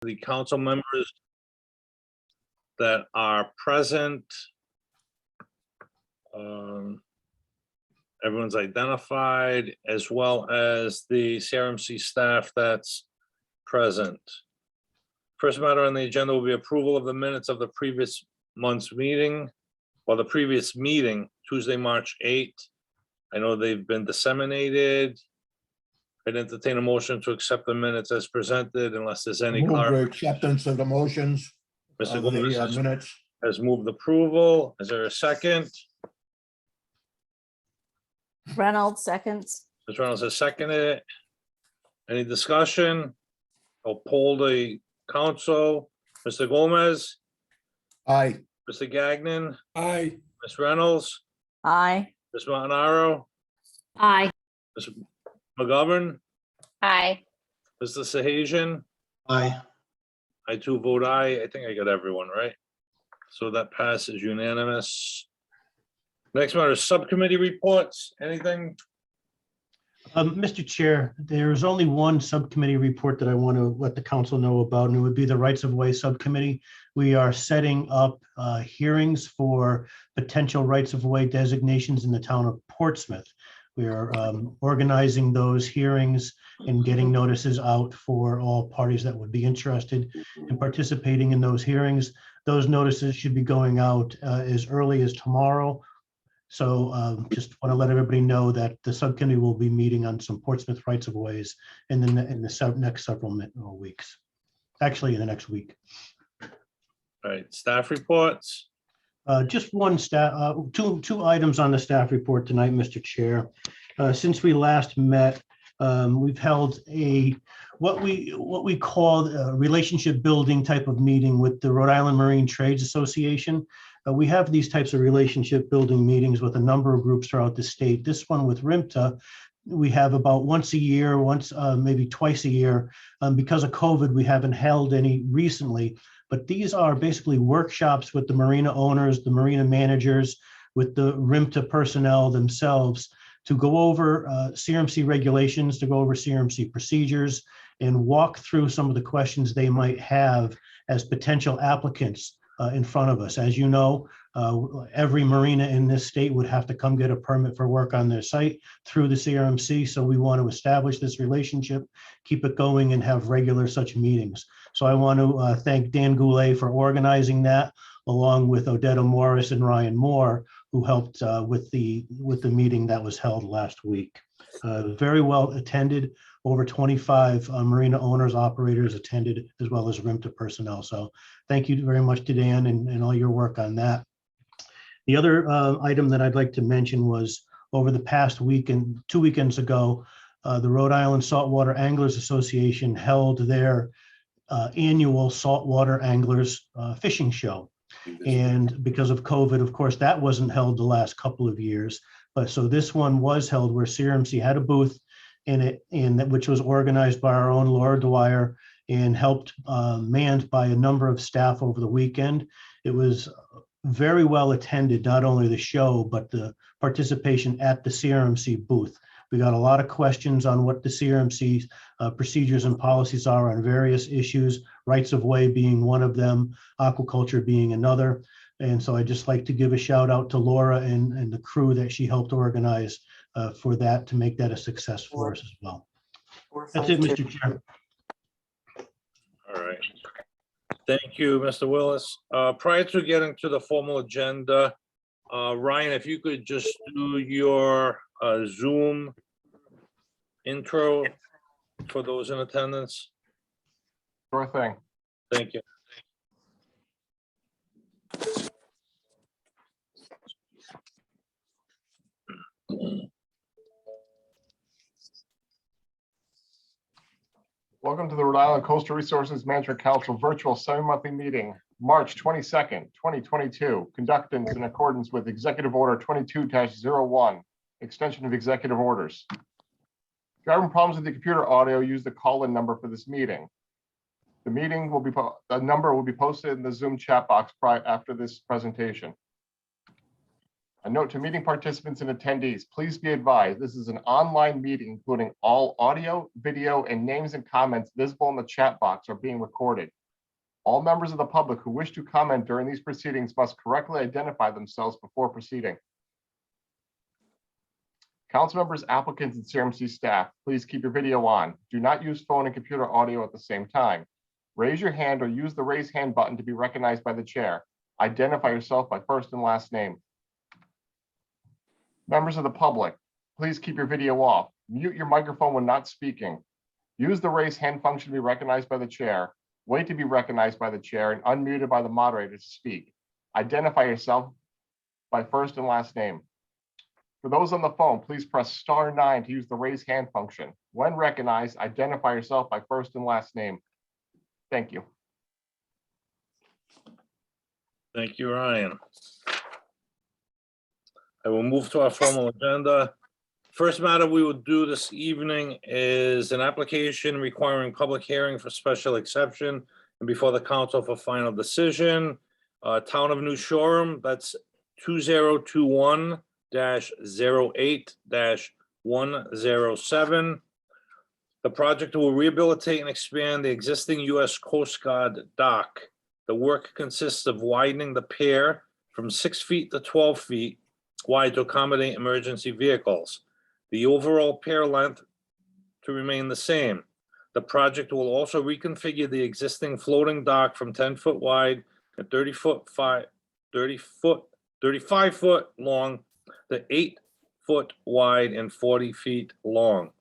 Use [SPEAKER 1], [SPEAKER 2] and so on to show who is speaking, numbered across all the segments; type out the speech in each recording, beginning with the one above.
[SPEAKER 1] the council members that are present. Everyone's identified, as well as the CRMC staff that's present. First matter on the agenda will be approval of the minutes of the previous month's meeting, or the previous meeting, Tuesday, March 8th. I know they've been disseminated. I'd entertain a motion to accept the minutes as presented unless there's any.
[SPEAKER 2] Move the acceptance of the motions
[SPEAKER 1] Mr.
[SPEAKER 2] of
[SPEAKER 1] Gomez
[SPEAKER 2] the minutes.
[SPEAKER 1] has moved approval. Is there a second?
[SPEAKER 3] Reynolds seconds.
[SPEAKER 1] Ms. Reynolds has seconded it. Any discussion? I'll poll the council. Mr. Gomez,
[SPEAKER 2] Aye.
[SPEAKER 1] Mr. Gagnon,
[SPEAKER 4] Aye.
[SPEAKER 1] Ms. Reynolds,
[SPEAKER 3] Aye.
[SPEAKER 1] Ms. Montanaro,
[SPEAKER 3] Aye.
[SPEAKER 1] Ms. McGovern,
[SPEAKER 3] Aye.
[SPEAKER 1] Mr. Sahajian.
[SPEAKER 4] Aye.
[SPEAKER 1] I too vote aye. I think I got everyone right. So that passes unanimous. Next matter is subcommittee reports. Anything?
[SPEAKER 5] Mr. Chair, there is only one subcommittee report that I want to let the council know about, and it would be the Rights of Way Subcommittee. We are setting up hearings for potential rights of way designations in the town of Portsmouth. We are organizing those hearings and getting notices out for all parties that would be interested in participating in those hearings. Those notices should be going out as early as tomorrow. So just want to let everybody know that the subcommittee will be meeting on some Portsmouth rights of ways in the next several weeks, actually in the next week.
[SPEAKER 1] All right, staff reports.
[SPEAKER 5] Just one two items on the staff report tonight, Mr. Chair. Since we last met, we've held what we call a relationship building type of meeting with the Rhode Island Marine Trades Association. We have these types of relationship building meetings with a number of groups throughout the state. This one with RIMTA, we have about once a year, maybe twice a year. Because of COVID, we haven't held any recently, but these are basically workshops with the marina owners, the marina managers, with the RIMTA personnel themselves to go over CRMC regulations, to go over CRMC procedures, and walk through some of the questions they might have as potential applicants in front of us. As you know, every marina in this state would have to come get a permit for work on their site through the CRMC. So we want to establish this relationship, keep it going, and have regular such meetings. So I want to thank Dan Goulet for organizing that, along with Odetta Morris and Ryan Moore, who helped with the meeting that was held last week. Very well attended. Over 25 marina owners, operators attended, as well as RIMTA personnel. So thank you very much to Dan and all your work on that. The other item that I'd like to mention was over the past week and 2 weekends ago, the Rhode Island Saltwater Anglers Association held their annual saltwater anglers fishing show. And because of COVID, of course, that wasn't held the last couple of years. But so this one was held where CRMC had a booth in it, which was organized by our own Laura Dwyer and helped manned by a number of staff over the weekend. It was very well attended, not only the show, but the participation at the CRMC booth. We got a lot of questions on what the CRMC procedures and policies are on various issues, rights of way being one of them, aquaculture being another. And so I'd just like to give a shout out to Laura and the crew that she helped organize for that, to make that a success for us as well. That's it, Mr. Chair.
[SPEAKER 1] All right. Thank you, Mr. Willis. Prior to getting to the formal agenda, Ryan, if you could just do your Zoom intro for those in attendance.
[SPEAKER 6] Sure thing.
[SPEAKER 1] Thank you.
[SPEAKER 6] Welcome to the Rhode Island Coastal Resources Management Council virtual semi-monthly meeting, March 22nd, 2022, conducted in accordance with Executive Order 22-01, extension of executive orders. If you're having problems with the computer audio, use the call-in number for this meeting. The number will be posted in the Zoom chat box after this presentation. A note to meeting participants and attendees, please be advised, this is an online meeting, including all audio, video, and names and comments visible in the chat box are being recorded. All members of the public who wish to comment during these proceedings must correctly identify themselves before proceeding. Council members, applicants, and CRMC staff, please keep your video on. Do not use phone and computer audio at the same time. Raise your hand or use the raise hand button to be recognized by the chair. Identify yourself by first and last name. Members of the public, please keep your video off. Mute your microphone when not speaking. Use the raise hand function to be recognized by the chair. Wait to be recognized by the chair and unmuted by the moderator to speak. Identify yourself by first and last name. For those on the phone, please press *9 to use the raise hand function. When recognized, identify yourself by first and last name. Thank you.
[SPEAKER 1] Thank you, Ryan. I will move to our formal agenda. First matter we will do this evening is an application requiring public hearing for special exception and before the council for final decision. Town of New Shoreham, that's 2021-08-107. The project will rehabilitate and expand the existing U.S. Coast Guard dock. The work consists of widening the pier from 6 feet to 12 feet wide to accommodate emergency vehicles. The overall pier length to remain the same. The project will also reconfigure the existing floating dock from 10-foot wide and 35 foot long to 8-foot wide and 40 feet long.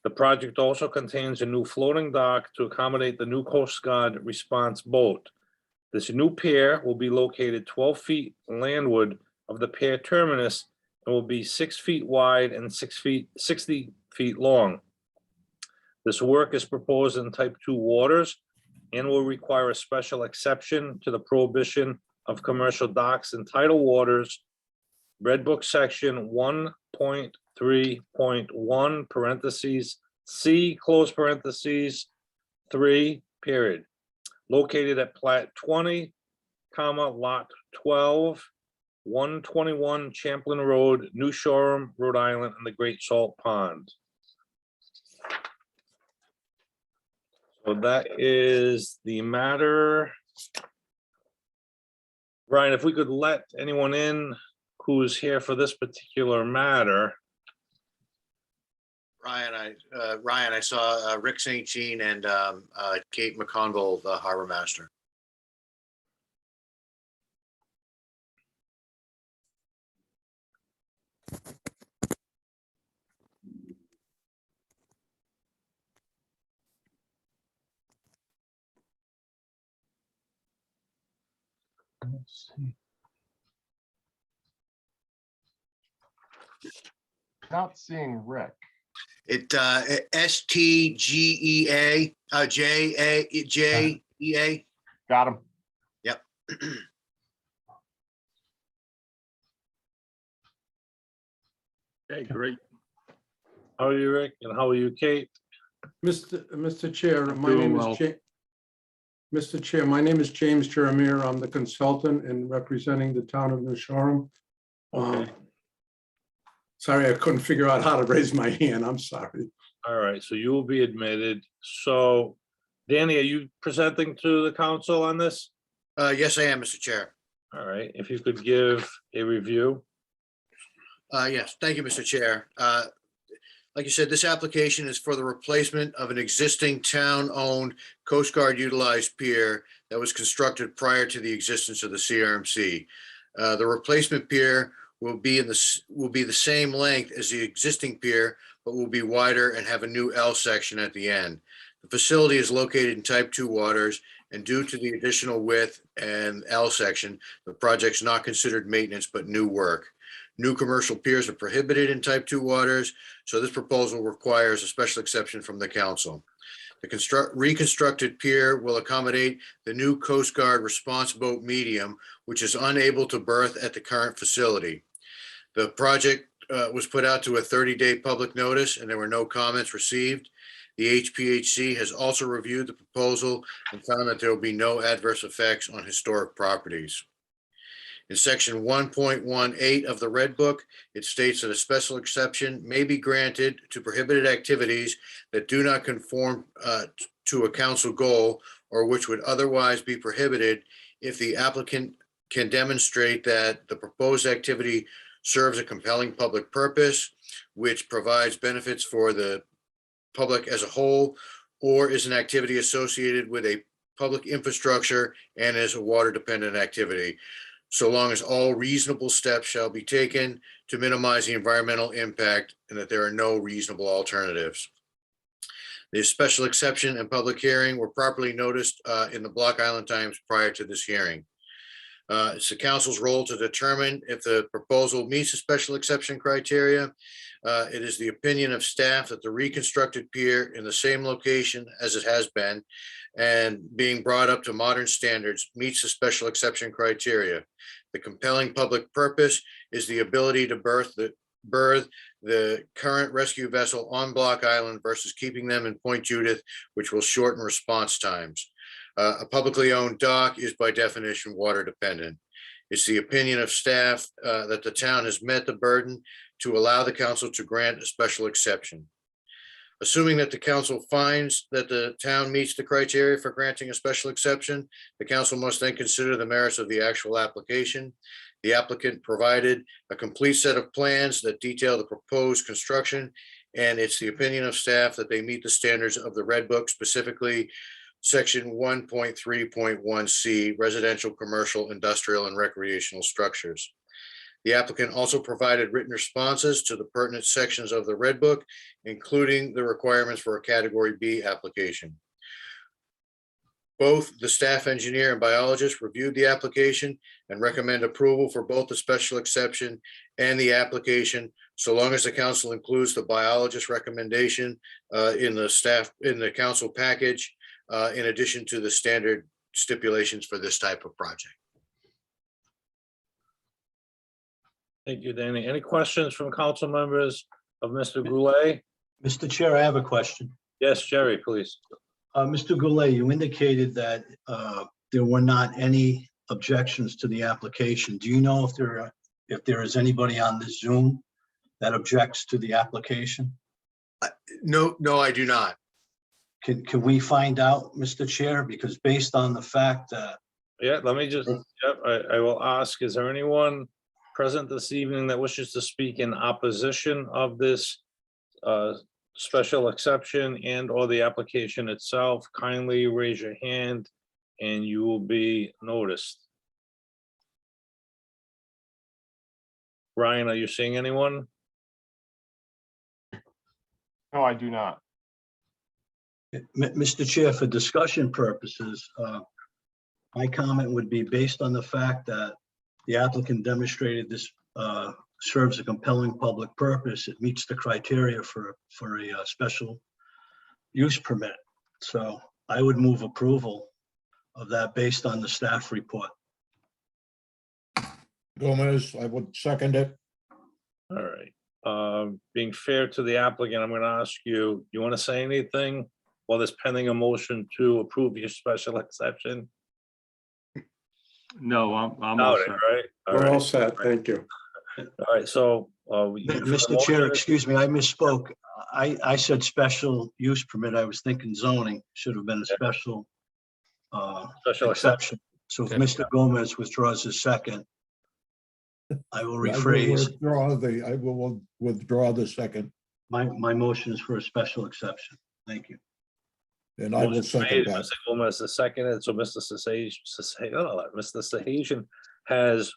[SPEAKER 1] The project also contains a new floating dock to accommodate the new Coast Guard response boat. This new pier will be located 12 feet landward of the pier terminus and will be 6 feet wide and 60 feet long. This work is proposed in type 2 waters and will require a special exception to the prohibition of commercial docks in tidal waters, Red Book section 1.3.1 parentheses C close parentheses 3 period. Located at plat 20, lot 12, 121 Champlain Road, New Shoreham, Rhode Island, and the Great Salt Pond. So that is the matter. Ryan, if we could let anyone in who's here for this particular matter.
[SPEAKER 4] Ryan, I saw Rick St. Jean and Kate McConville, the harbor master.
[SPEAKER 5] Let's see.
[SPEAKER 6] Not seeing Rick.
[SPEAKER 4] It STGEA JEA.
[SPEAKER 6] Got him.
[SPEAKER 4] Yep.
[SPEAKER 1] Okay, great. How are you, Rick? And how are you, Kate?
[SPEAKER 7] Mr. Chair, my
[SPEAKER 1] Doing
[SPEAKER 7] name
[SPEAKER 1] well.
[SPEAKER 7] is Mr. Chair, my name is James Jeremiah. I'm the consultant and representing the town of New Shoreham.
[SPEAKER 1] Okay.
[SPEAKER 7] Sorry, I couldn't figure out how to raise my hand. I'm sorry.
[SPEAKER 1] All right, so you will be admitted. So, Danny, are you presenting to the council on this?
[SPEAKER 4] Yes, I am, Mr. Chair.
[SPEAKER 1] All right, if you could give a review.
[SPEAKER 4] Yes, thank you, Mr. Chair. Like you said, this application is for the replacement of an existing town-owned Coast Guard utilized pier that was constructed prior to the existence of the CRMC. The replacement pier will be the same length as the existing pier, but will be wider and have a new L section at the end. The facility is located in type 2 waters, and due to the additional width and L section, the project's not considered maintenance but new work. New commercial piers are prohibited in type 2 waters, so this proposal requires a special exception from the council. The reconstructed pier will accommodate the new Coast Guard response boat medium, which is unable to berth at the current facility. The project was put out to a 30-day public notice and there were no comments received. The HPHC has also reviewed the proposal and found that there will be no adverse effects on historic properties. In section 1.18 of the Red Book, it states that a special exception may be granted to prohibited activities that do not conform to a council goal or which would otherwise be prohibited if the applicant can demonstrate that the proposed activity serves a compelling public purpose, which provides benefits for the public as a whole, or is an activity associated with a public infrastructure and is a water-dependent activity, so long as all reasonable steps shall be taken to minimize the environmental impact and that there are no reasonable alternatives. The special exception and public hearing were properly noticed in the Block Island Times prior to this hearing. It's the council's role to determine if the proposal meets the special exception criteria. It is the opinion of staff that the reconstructed pier in the same location as it has been and being brought up to modern standards meets the special exception criteria. The compelling public purpose is the ability to berth the current rescue vessel on Block Island versus keeping them in Point Judith, which will shorten response times. A publicly owned dock is by definition water dependent. It's the opinion of staff that the town has met the burden to allow the council to grant a special exception. Assuming that the council finds that the town meets the criteria for granting a special exception, the council must then consider the merits of the actual application. The applicant provided a complete set of plans that detail the proposed construction, and it's the opinion of staff that they meet the standards of the Red Book, specifically Section 1.3.1C, residential, commercial, industrial, and recreational structures. The applicant also provided written responses to the pertinent sections of the Red Book, including the requirements for a Category B application. Both the staff engineer and biologist reviewed the application and recommend approval for both the special exception and the application, so long as the council includes the biologist recommendation in the council package, in addition to the standard stipulations for this type of project.
[SPEAKER 1] Thank you, Danny. Any questions from council members of Mr. Goulet?
[SPEAKER 5] Mr. Chair, I have a question.
[SPEAKER 1] Yes, Jerry, please.
[SPEAKER 5] Mr. Goulet, you indicated that there were not any objections to the application. Do you know if there is anybody on the Zoom that objects to the application?
[SPEAKER 4] No, I do not.
[SPEAKER 5] Can we find out, Mr. Chair? Because based on the fact that
[SPEAKER 1] Yeah, let me just, yep, I will ask, is there anyone present this evening that wishes to speak in opposition of this special exception and or the application itself? Kindly raise your hand and you will be noticed. Ryan, are you seeing anyone?
[SPEAKER 6] No, I do not.
[SPEAKER 5] Mr. Chair, for discussion purposes, my comment would be based on the fact that the applicant demonstrated this serves a compelling public purpose. It meets the criteria for a special use permit. So I would move approval of that based on the staff report.
[SPEAKER 2] Gomez, I would second it.
[SPEAKER 1] All right. Being fair to the applicant, I'm going to ask you, you want to say anything while there's pending a motion to approve your special exception?
[SPEAKER 8] No, I'm all
[SPEAKER 1] Doubt it,
[SPEAKER 8] set.
[SPEAKER 1] right? All
[SPEAKER 7] We're all
[SPEAKER 1] right.
[SPEAKER 7] set. Thank you.
[SPEAKER 1] All right, so.
[SPEAKER 5] Mr. Chair, excuse me, I misspoke. I said special use permit. I was thinking zoning should have been a special
[SPEAKER 1] Special exception.
[SPEAKER 5] exception. So if Mr. Gomez withdraws his second, I will
[SPEAKER 2] I will
[SPEAKER 5] rephrase.
[SPEAKER 2] withdraw the second,
[SPEAKER 5] My motion is for a special exception. Thank you.
[SPEAKER 2] and I will
[SPEAKER 1] Motion
[SPEAKER 2] second
[SPEAKER 1] made,
[SPEAKER 2] that.
[SPEAKER 1] Mr. Gomez is seconded, so Mr. Sahajian has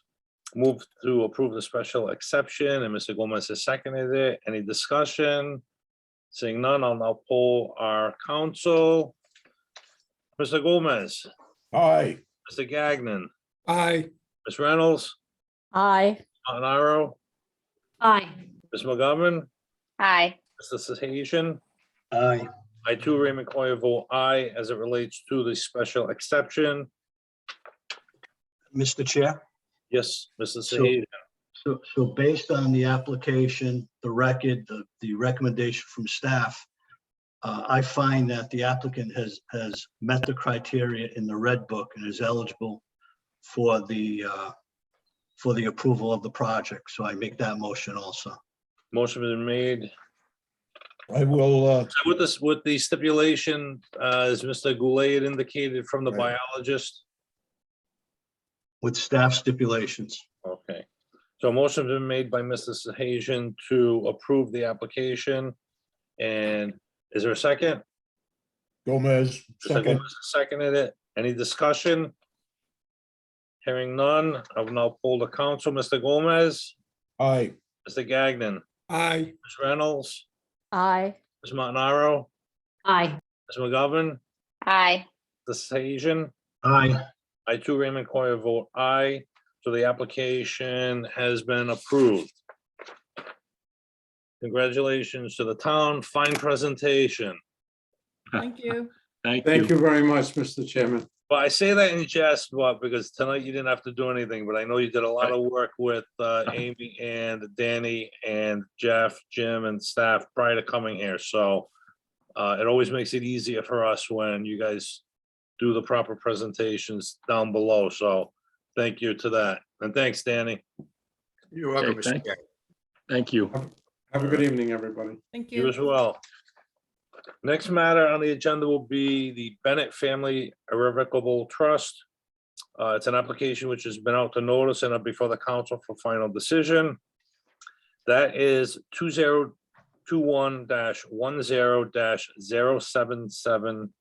[SPEAKER 1] moved to approve the special exception, and Mr. Gomez has seconded it. Any discussion? Seeing none, I'll now poll our council. Mr. Gomez,
[SPEAKER 2] Aye,
[SPEAKER 1] Mr. Gagnon,
[SPEAKER 7] Aye.
[SPEAKER 1] Ms. Reynolds,
[SPEAKER 3] Aye.
[SPEAKER 1] Monaro,
[SPEAKER 3] Aye.
[SPEAKER 1] Ms. McGovern,
[SPEAKER 3] Aye.
[SPEAKER 1] Mr. Sahajian.
[SPEAKER 5] Aye.
[SPEAKER 1] I too, Ray McCoy, vote aye as it relates to the special exception.
[SPEAKER 5] Mr. Chair,
[SPEAKER 1] Yes, Mr.
[SPEAKER 5] So-
[SPEAKER 1] Sahajian.
[SPEAKER 5] so based on the application, the record, the recommendation from staff, I find that the applicant has met the criteria in the Red Book and is eligible for the
[SPEAKER 8] for the approval of the project. So I make that motion also.
[SPEAKER 1] Motion been made.
[SPEAKER 2] I will,
[SPEAKER 1] With this, with the stipulation, as Mr. Goulet had indicated from the
[SPEAKER 2] Right.
[SPEAKER 1] biologist.
[SPEAKER 8] With staff stipulations.
[SPEAKER 1] Okay, so a motion been made by Mr. Sahajian to approve the application. And is there a second?
[SPEAKER 2] Gomez,
[SPEAKER 1] Mr.
[SPEAKER 2] second.
[SPEAKER 1] Gomez seconded it. Any discussion? Hearing none, I will now poll the council. Mr. Gomez,
[SPEAKER 2] Aye.
[SPEAKER 1] Mr. Gagnon,
[SPEAKER 2] Aye.
[SPEAKER 1] Ms. Reynolds,
[SPEAKER 3] Aye.
[SPEAKER 1] Ms. Montanaro,
[SPEAKER 3] Aye.
[SPEAKER 1] Ms. McGovern,
[SPEAKER 3] Aye.
[SPEAKER 1] the Sahajian.
[SPEAKER 8] Aye.
[SPEAKER 1] I too, Raymond Coyer, vote aye. So the application has been approved. Congratulations to the town. Fine presentation.
[SPEAKER 9] Thank you.
[SPEAKER 7] Thank you very much, Mr. Chairman.
[SPEAKER 1] Well, I say that in jest, but because tonight you didn't have to do anything, but I know you did a lot of work with Amy and Danny and Jeff, Jim and staff prior to coming here. So it always makes it easier for us when you guys do the proper presentations down below. So thank you to that. And thanks, Danny.
[SPEAKER 4] You're welcome,
[SPEAKER 10] Okay,
[SPEAKER 4] Mr. Chair.
[SPEAKER 10] Thank you.
[SPEAKER 7] Have a good evening, everybody.
[SPEAKER 9] Thank
[SPEAKER 1] You
[SPEAKER 9] you.
[SPEAKER 1] as well. Next matter on the agenda will be the Bennett Family Irrevocable Trust. It's an application which has been out to notice and up before the council for final decision. That is 2021-10-077.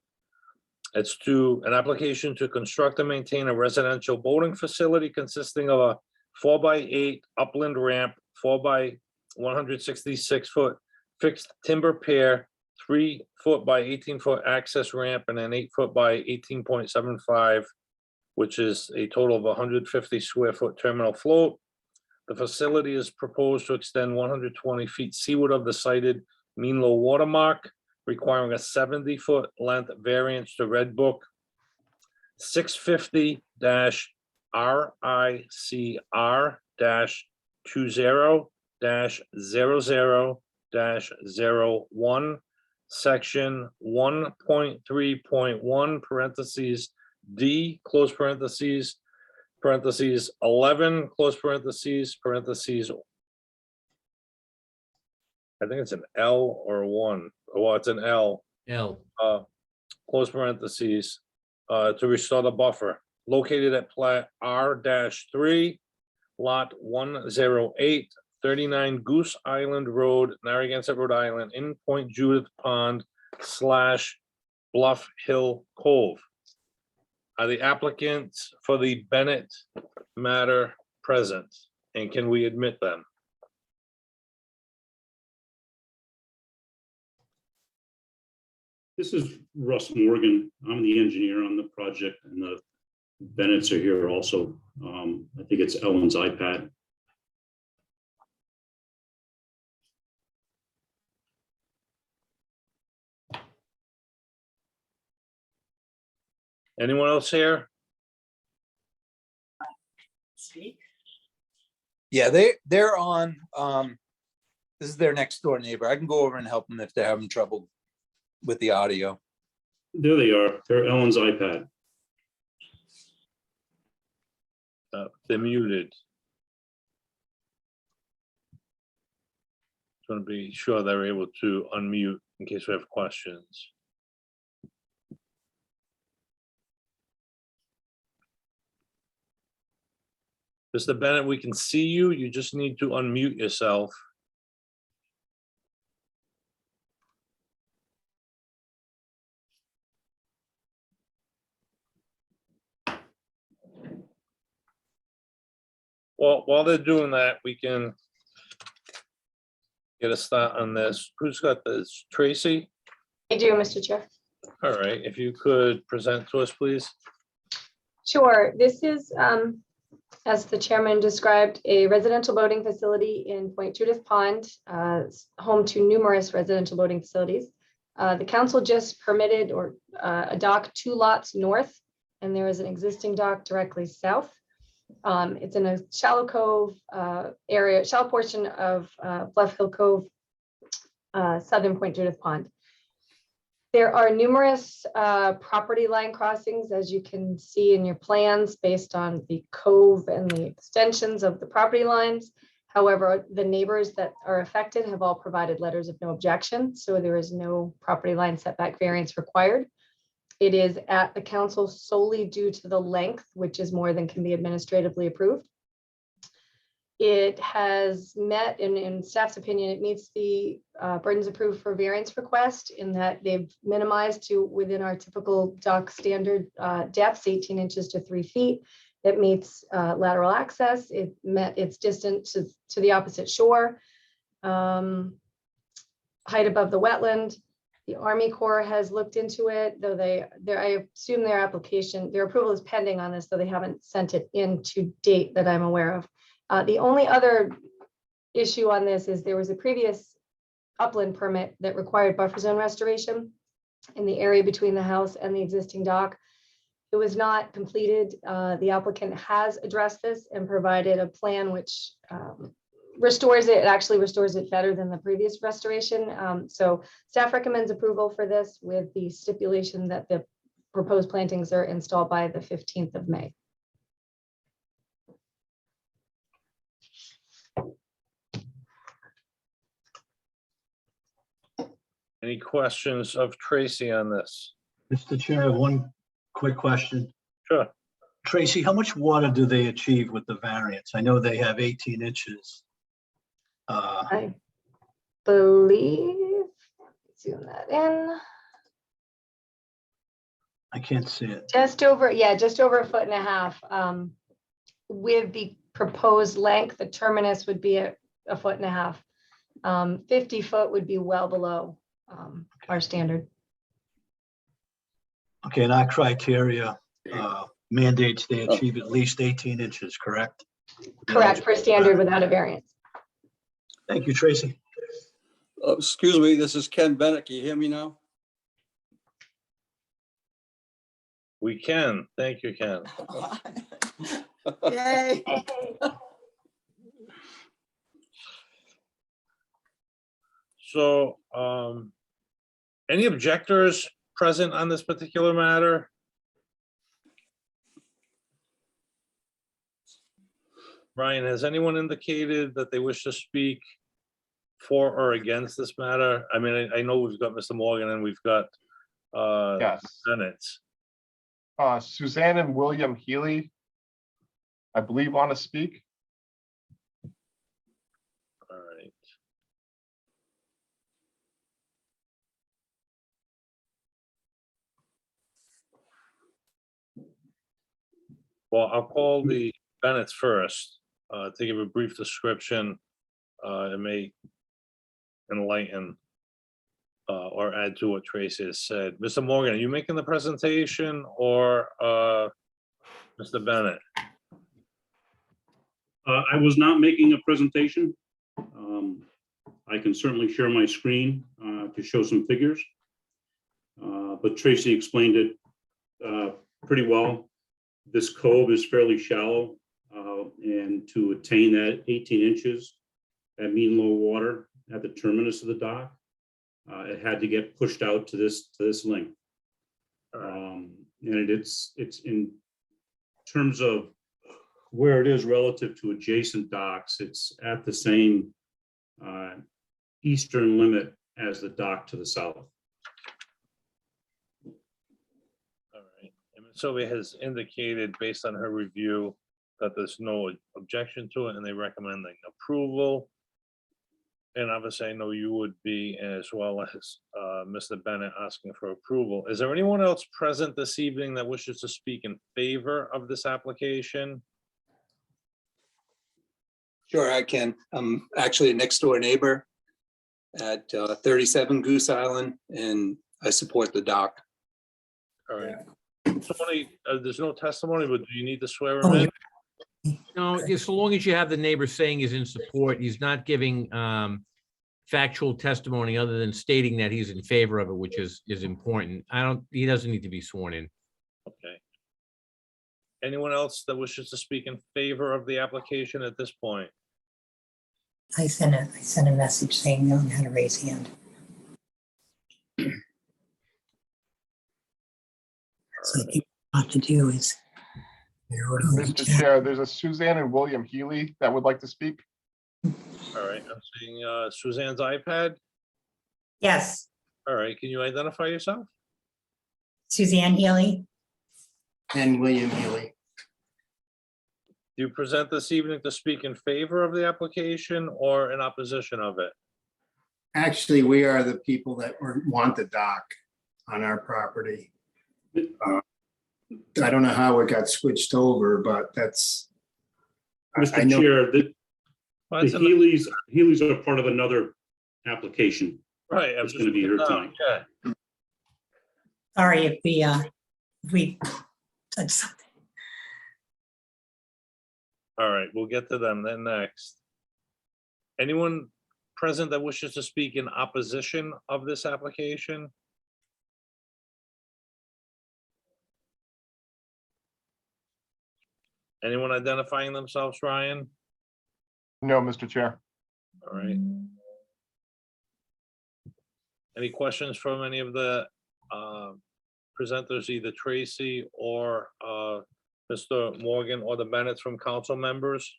[SPEAKER 1] It's to an application to construct and maintain a residential boating facility consisting of a 4x8 upland ramp, 4x 166-foot fixed timber pier, 3-foot by 18-foot access ramp, and an 8-foot by 18.75, which is a total of 150 square foot terminal float. The facility is proposed to extend 120 feet seaward of the cited mean low water mark, requiring a 70-foot length variance to Red Book 650-RICR-20-00-01, section 1.3.1 parentheses D, close parentheses, 11, close parentheses, I think it's an L or a 1. Well, it's an L.
[SPEAKER 10] L.
[SPEAKER 1] Close parentheses, to restore the buffer, located at plat R-3, lot 108, 39 Goose Island Road, Narragansett, Rhode Island, in Point Judith Pond / Bluff Hill Cove. Are the applicants for the Bennett matter present, and can we admit them?
[SPEAKER 11] This is Russ Morgan. I'm the engineer on the project, and the Bennetts are here also. I think it's Ellen's iPad.
[SPEAKER 1] Anyone else here?
[SPEAKER 12] Yeah, they're on, this is their next door neighbor. I can go over and help them if they're having trouble with the audio.
[SPEAKER 11] There they are. They're Ellen's iPad.
[SPEAKER 1] They're muted. Just want to be sure they're able to unmute in case we have questions. Mr. Bennett, we can see you. You just need to unmute yourself. Well, while they're doing that, we can get a start on this. Who's got this? Tracy?
[SPEAKER 13] I do, Mr. Chair.
[SPEAKER 1] All right, if you could present to us, please.
[SPEAKER 13] Sure. This is, as the chairman described, a residential boating facility in Point Judith Pond, home to numerous residential boating facilities. The council just permitted a dock 2 lots north, and there is an existing dock directly south. It's in a shallow cove area, shallow portion of Bluff Hill Cove, southern Point Judith Pond. There are numerous property line crossings, as you can see in your plans, based on the cove and the extensions of the property lines. However, the neighbors that are affected have all provided letters of no objection, so there is no property line setback variance required. It is at the council solely due to the length, which is more than can be administratively approved. It has met, in staff's opinion, it meets the burdens approved for variance request in that they've minimized to within our typical dock standard depths, 18 inches to 3 feet. It meets lateral access. It met its distance to the opposite shore, height above the wetland. The Army Corps has looked into it, though I assume their approval is pending on this, though they haven't sent it in to date that I'm aware of. The only other issue on this is there was a previous upland permit that required buffer zone restoration in the area between the house and the existing dock. It was not completed. The applicant has addressed this and provided a plan which restores it. It actually restores it better than the previous restoration. So staff recommends approval for this with the stipulation that the proposed plantings are installed by the 15th of May.
[SPEAKER 1] Any questions of Tracy on this?
[SPEAKER 8] Mr. Chair, I have one quick question.
[SPEAKER 1] Sure.
[SPEAKER 8] Tracy, how much water do they achieve with the variance? I know they have 18 inches.
[SPEAKER 13] I believe, zoom that in.
[SPEAKER 8] I can't see it.
[SPEAKER 13] Just over 1.5 feet. With the proposed length, the terminus would be a 1.5 feet. 50 foot would be well below our standard.
[SPEAKER 8] Okay, and our criteria mandates they achieve at least 18 inches, correct?
[SPEAKER 13] Correct, per standard without a variance.
[SPEAKER 8] Thank you, Tracy.
[SPEAKER 10] Excuse me, this is Ken Bennett. Can you hear me now?
[SPEAKER 1] We can. Thank you, Ken.
[SPEAKER 9] Yay.
[SPEAKER 1] So, any objectors present on this particular matter? Brian, has anyone indicated that they wish to speak for or against this matter? I mean, I know we've got Mr. Morgan and we've got
[SPEAKER 6] Yes.
[SPEAKER 1] Bennett.
[SPEAKER 6] Suzanne and William Healy, I believe, want to speak.
[SPEAKER 1] All right. Well, I'll call the Bennett's first to give a brief description. It may enlighten or add to what Tracy has said. Mr. Morgan, are you making the presentation or Mr. Bennett?
[SPEAKER 11] I was not making a presentation. I can certainly share my screen to show some figures. But Tracy explained it pretty well. This cove is fairly shallow, and to attain that 18 inches at mean low water at the terminus of the dock, it had to get pushed out to this length. And it's in terms of where it is relative to adjacent docks, it's at the same eastern limit as the dock to the south.
[SPEAKER 1] All right. And Ms. Sylvia has indicated based on her review that there's no objection to it and they recommending approval. And obviously I know you would be, as well as Mr. Bennett, asking for approval. Is there anyone else present this evening that wishes to speak in favor of this application?
[SPEAKER 12] Sure, I can. I'm actually a next door neighbor at 37 Goose Island, and I support the dock.
[SPEAKER 1] All right. Somebody, there's no testimony, but do you need to swear him in?
[SPEAKER 14] No, just so long as you have the neighbor saying he's in support, he's not giving factual testimony other than stating that he's in favor of it, which is important. He doesn't need to be sworn in.
[SPEAKER 1] Okay. Anyone else that wishes to speak in favor of the application at this point?
[SPEAKER 15] I sent a message saying no one had to raise hand. like you want to do is.
[SPEAKER 6] Mr. Chair, there's a Suzanne and William Healy that would like to speak.
[SPEAKER 1] All right, I'm seeing Suzanne's iPad.
[SPEAKER 16] Yes,
[SPEAKER 1] All right, can you identify yourself?
[SPEAKER 16] Suzanne Healy.
[SPEAKER 12] And William Healy.
[SPEAKER 1] Do you present this evening to speak in favor of the application or in opposition of it?
[SPEAKER 12] Actually, we are the people that want the dock on our property. I don't know how it got switched over, but that's. I
[SPEAKER 11] Mr.
[SPEAKER 12] know.
[SPEAKER 11] Chair, the
[SPEAKER 1] Well, it's
[SPEAKER 11] Healy's are part of another application.
[SPEAKER 1] Right.
[SPEAKER 11] That's going to be heard tonight.
[SPEAKER 1] Yeah.
[SPEAKER 16] Sorry if we said something.
[SPEAKER 1] All right, we'll get to them then next. Anyone present that wishes to speak in opposition of this application? Anyone identifying themselves, Ryan?
[SPEAKER 6] No, Mr. Chair.
[SPEAKER 1] All right. Any questions from any of the presenters, either Tracy or Mr. Morgan or the Bennetts from council members?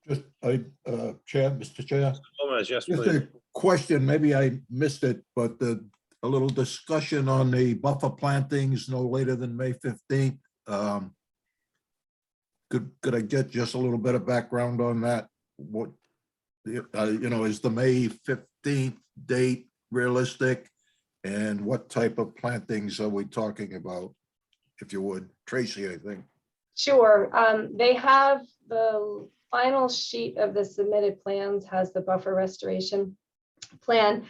[SPEAKER 2] Just, Mr. Chair,
[SPEAKER 1] Gomez, yes,
[SPEAKER 2] just
[SPEAKER 1] please.
[SPEAKER 2] a question, maybe I missed it, but a little discussion on the buffer plantings no later than May 15th. Could I get just a little bit of background on that? What, is the May 15th date realistic? And what type of plantings are we talking about? If you would, Tracy, I think.
[SPEAKER 13] Sure. They have the final sheet of the submitted plans has the buffer restoration plan.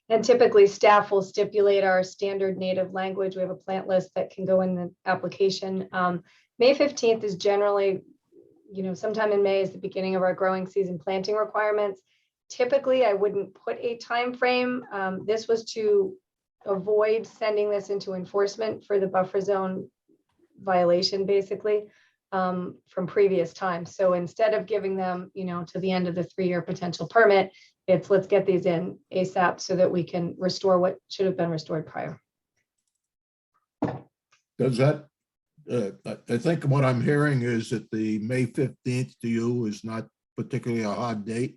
[SPEAKER 13] And typically staff will stipulate our standard native language. We have a plant list that can go in the application. May 15th is generally, sometime in May is the beginning of our growing season planting requirements. Typically, I wouldn't put a time frame. This was to avoid sending this into enforcement for the buffer zone violation, basically, from previous times. So instead of giving them, to the end of the 3-year potential permit, it's let's get these in ASAP so that we can restore what should have been restored prior.
[SPEAKER 2] Does that, I think what I'm hearing is that the May 15th to you is not particularly a hard date.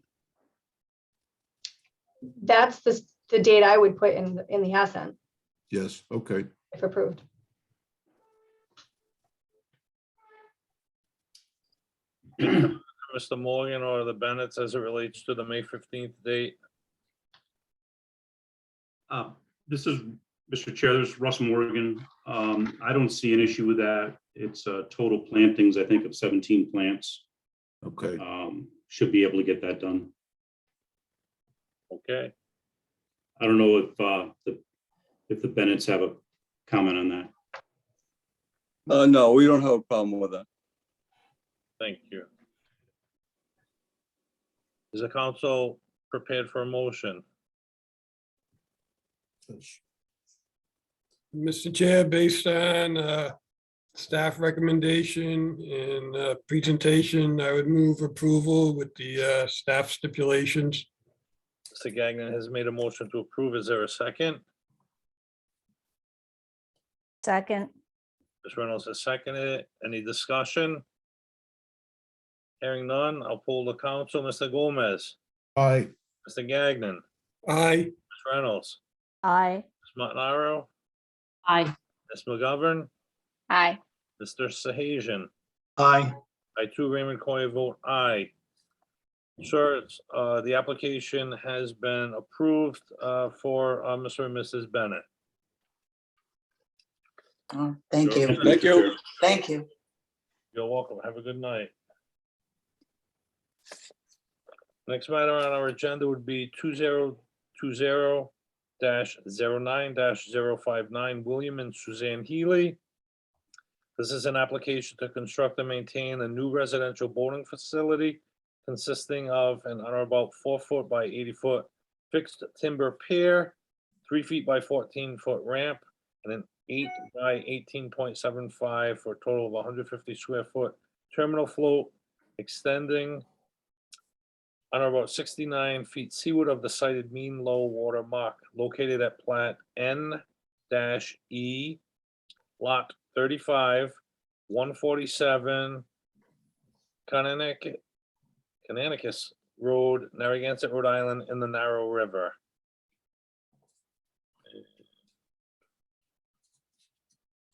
[SPEAKER 13] That's the date I would put in the assent
[SPEAKER 2] Yes, okay.
[SPEAKER 13] if approved.
[SPEAKER 1] Mr. Morgan or the Bennetts as it relates to the May 15th date?
[SPEAKER 11] This is, Mr. Chair, this is Russ Morgan. I don't see an issue with that. It's total plantings, I think, of 17 plants.
[SPEAKER 2] Okay.
[SPEAKER 11] Should be able to get that done.
[SPEAKER 1] Okay.
[SPEAKER 11] I don't know if the Bennetts have a comment on that.
[SPEAKER 10] No, we don't have a problem with that.
[SPEAKER 1] Thank you. Is the council prepared for a motion?
[SPEAKER 7] Mr. Chair, based on staff recommendation and presentation, I would move approval with the staff stipulations.
[SPEAKER 1] Mr. Gagnon has made a motion to approve. Is there a second?
[SPEAKER 3] Second.
[SPEAKER 1] Ms. Reynolds has seconded it. Any discussion? Hearing none, I'll poll the council. Mr. Gomez,
[SPEAKER 2] Aye.
[SPEAKER 1] Mr. Gagnon,
[SPEAKER 7] Aye.
[SPEAKER 1] Ms. Reynolds,
[SPEAKER 3] Aye.
[SPEAKER 1] Ms. Montanaro,
[SPEAKER 3] Aye.
[SPEAKER 1] Ms. McGovern,
[SPEAKER 3] Aye.
[SPEAKER 1] Mr. Sahajian.
[SPEAKER 8] Aye.
[SPEAKER 1] I too, Raymond Coy, vote aye. Sir, the application has been approved for Mr. and Mrs. Bennett.
[SPEAKER 16] Oh, thank you.
[SPEAKER 10] Thank you.
[SPEAKER 16] Thank you.
[SPEAKER 1] You're welcome. Have a good night. Next matter on our agenda would be 2020-09-059 William and Suzanne Healy. This is an application to construct and maintain a new residential boating facility consisting of an on or about 4-foot by 80-foot fixed timber pier, 3 feet by 14-foot ramp, and an 8 by 18.75 for a total of 150 square foot terminal float extending on or about 69 feet seaward of the cited mean low water mark located at plat N E, lot 35, 147, Canonicus Road, Narragansett, Rhode Island, in the Narrow River.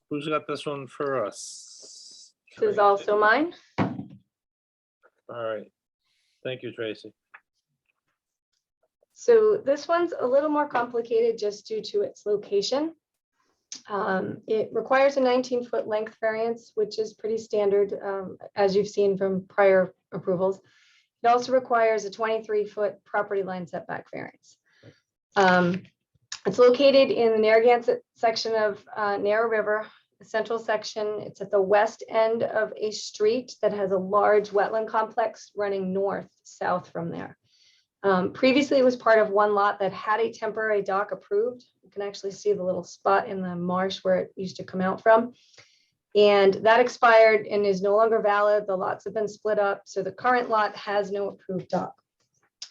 [SPEAKER 1] Who's got this one for us?
[SPEAKER 13] This is also mine.
[SPEAKER 1] All right. Thank you, Tracy.
[SPEAKER 13] So this one's a little more complicated just due to its location. It requires a 19-foot length variance, which is pretty standard, as you've seen from prior approvals. It also requires a 23-foot property line setback variance. It's located in the Narragansett section of Narrow River, the central section. It's at the west end of a street that has a large wetland complex running north-south from there. Previously, it was part of one lot that had a temporary dock approved. You can actually see the little spot in the marsh where it used to come out from. And that expired and is no longer valid. The lots have been split up. So the current lot has no approved dock.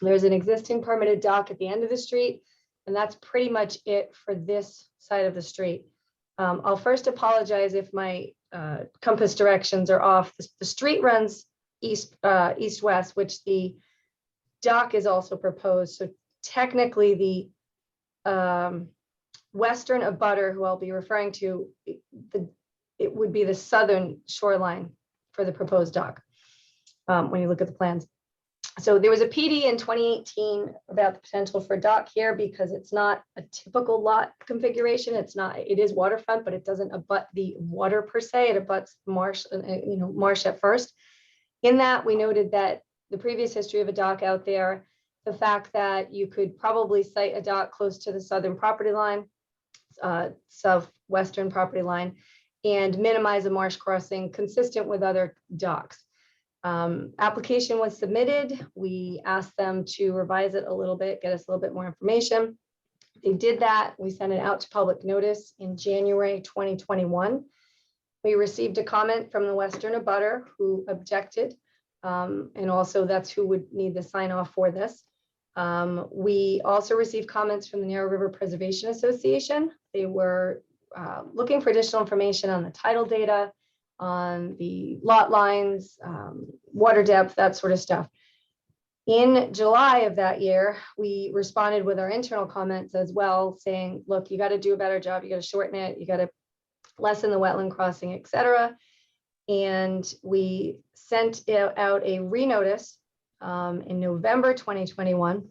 [SPEAKER 13] There's an existing permitted dock at the end of the street, and that's pretty much it for this side of the street. I'll first apologize if my compass directions are off. The street runs east-west, which the dock is also proposed. So technically the western abutter, who I'll be referring to, it would be the southern shoreline for the proposed dock when you look at the plans. So there was a PD in 2018 about the potential for a dock here because it's not a typical lot configuration. It is waterfront, but it doesn't abut the water per se. It abuts marsh, marsh at first. In that, we noted that the previous history of a dock out there, the fact that you could probably site a dock close to the southern property line, southwestern property line, and minimize a marsh crossing consistent with other docks. Application was submitted. We asked them to revise it a little bit, get us a little bit more information. They did that. We sent it out to public notice in January 2021. We received a comment from the western abutter who objected. And also that's who would need the sign off for this. We also received comments from the Narrow River Preservation Association. They were looking for additional information on the title data, on the lot lines, water depth, that sort of stuff. In July of that year, we responded with our internal comments as well, saying, look, you got to do a better job. You got to shorten it. You got to lessen the wetland crossing, et cetera. And we sent out a renotice in November 2021.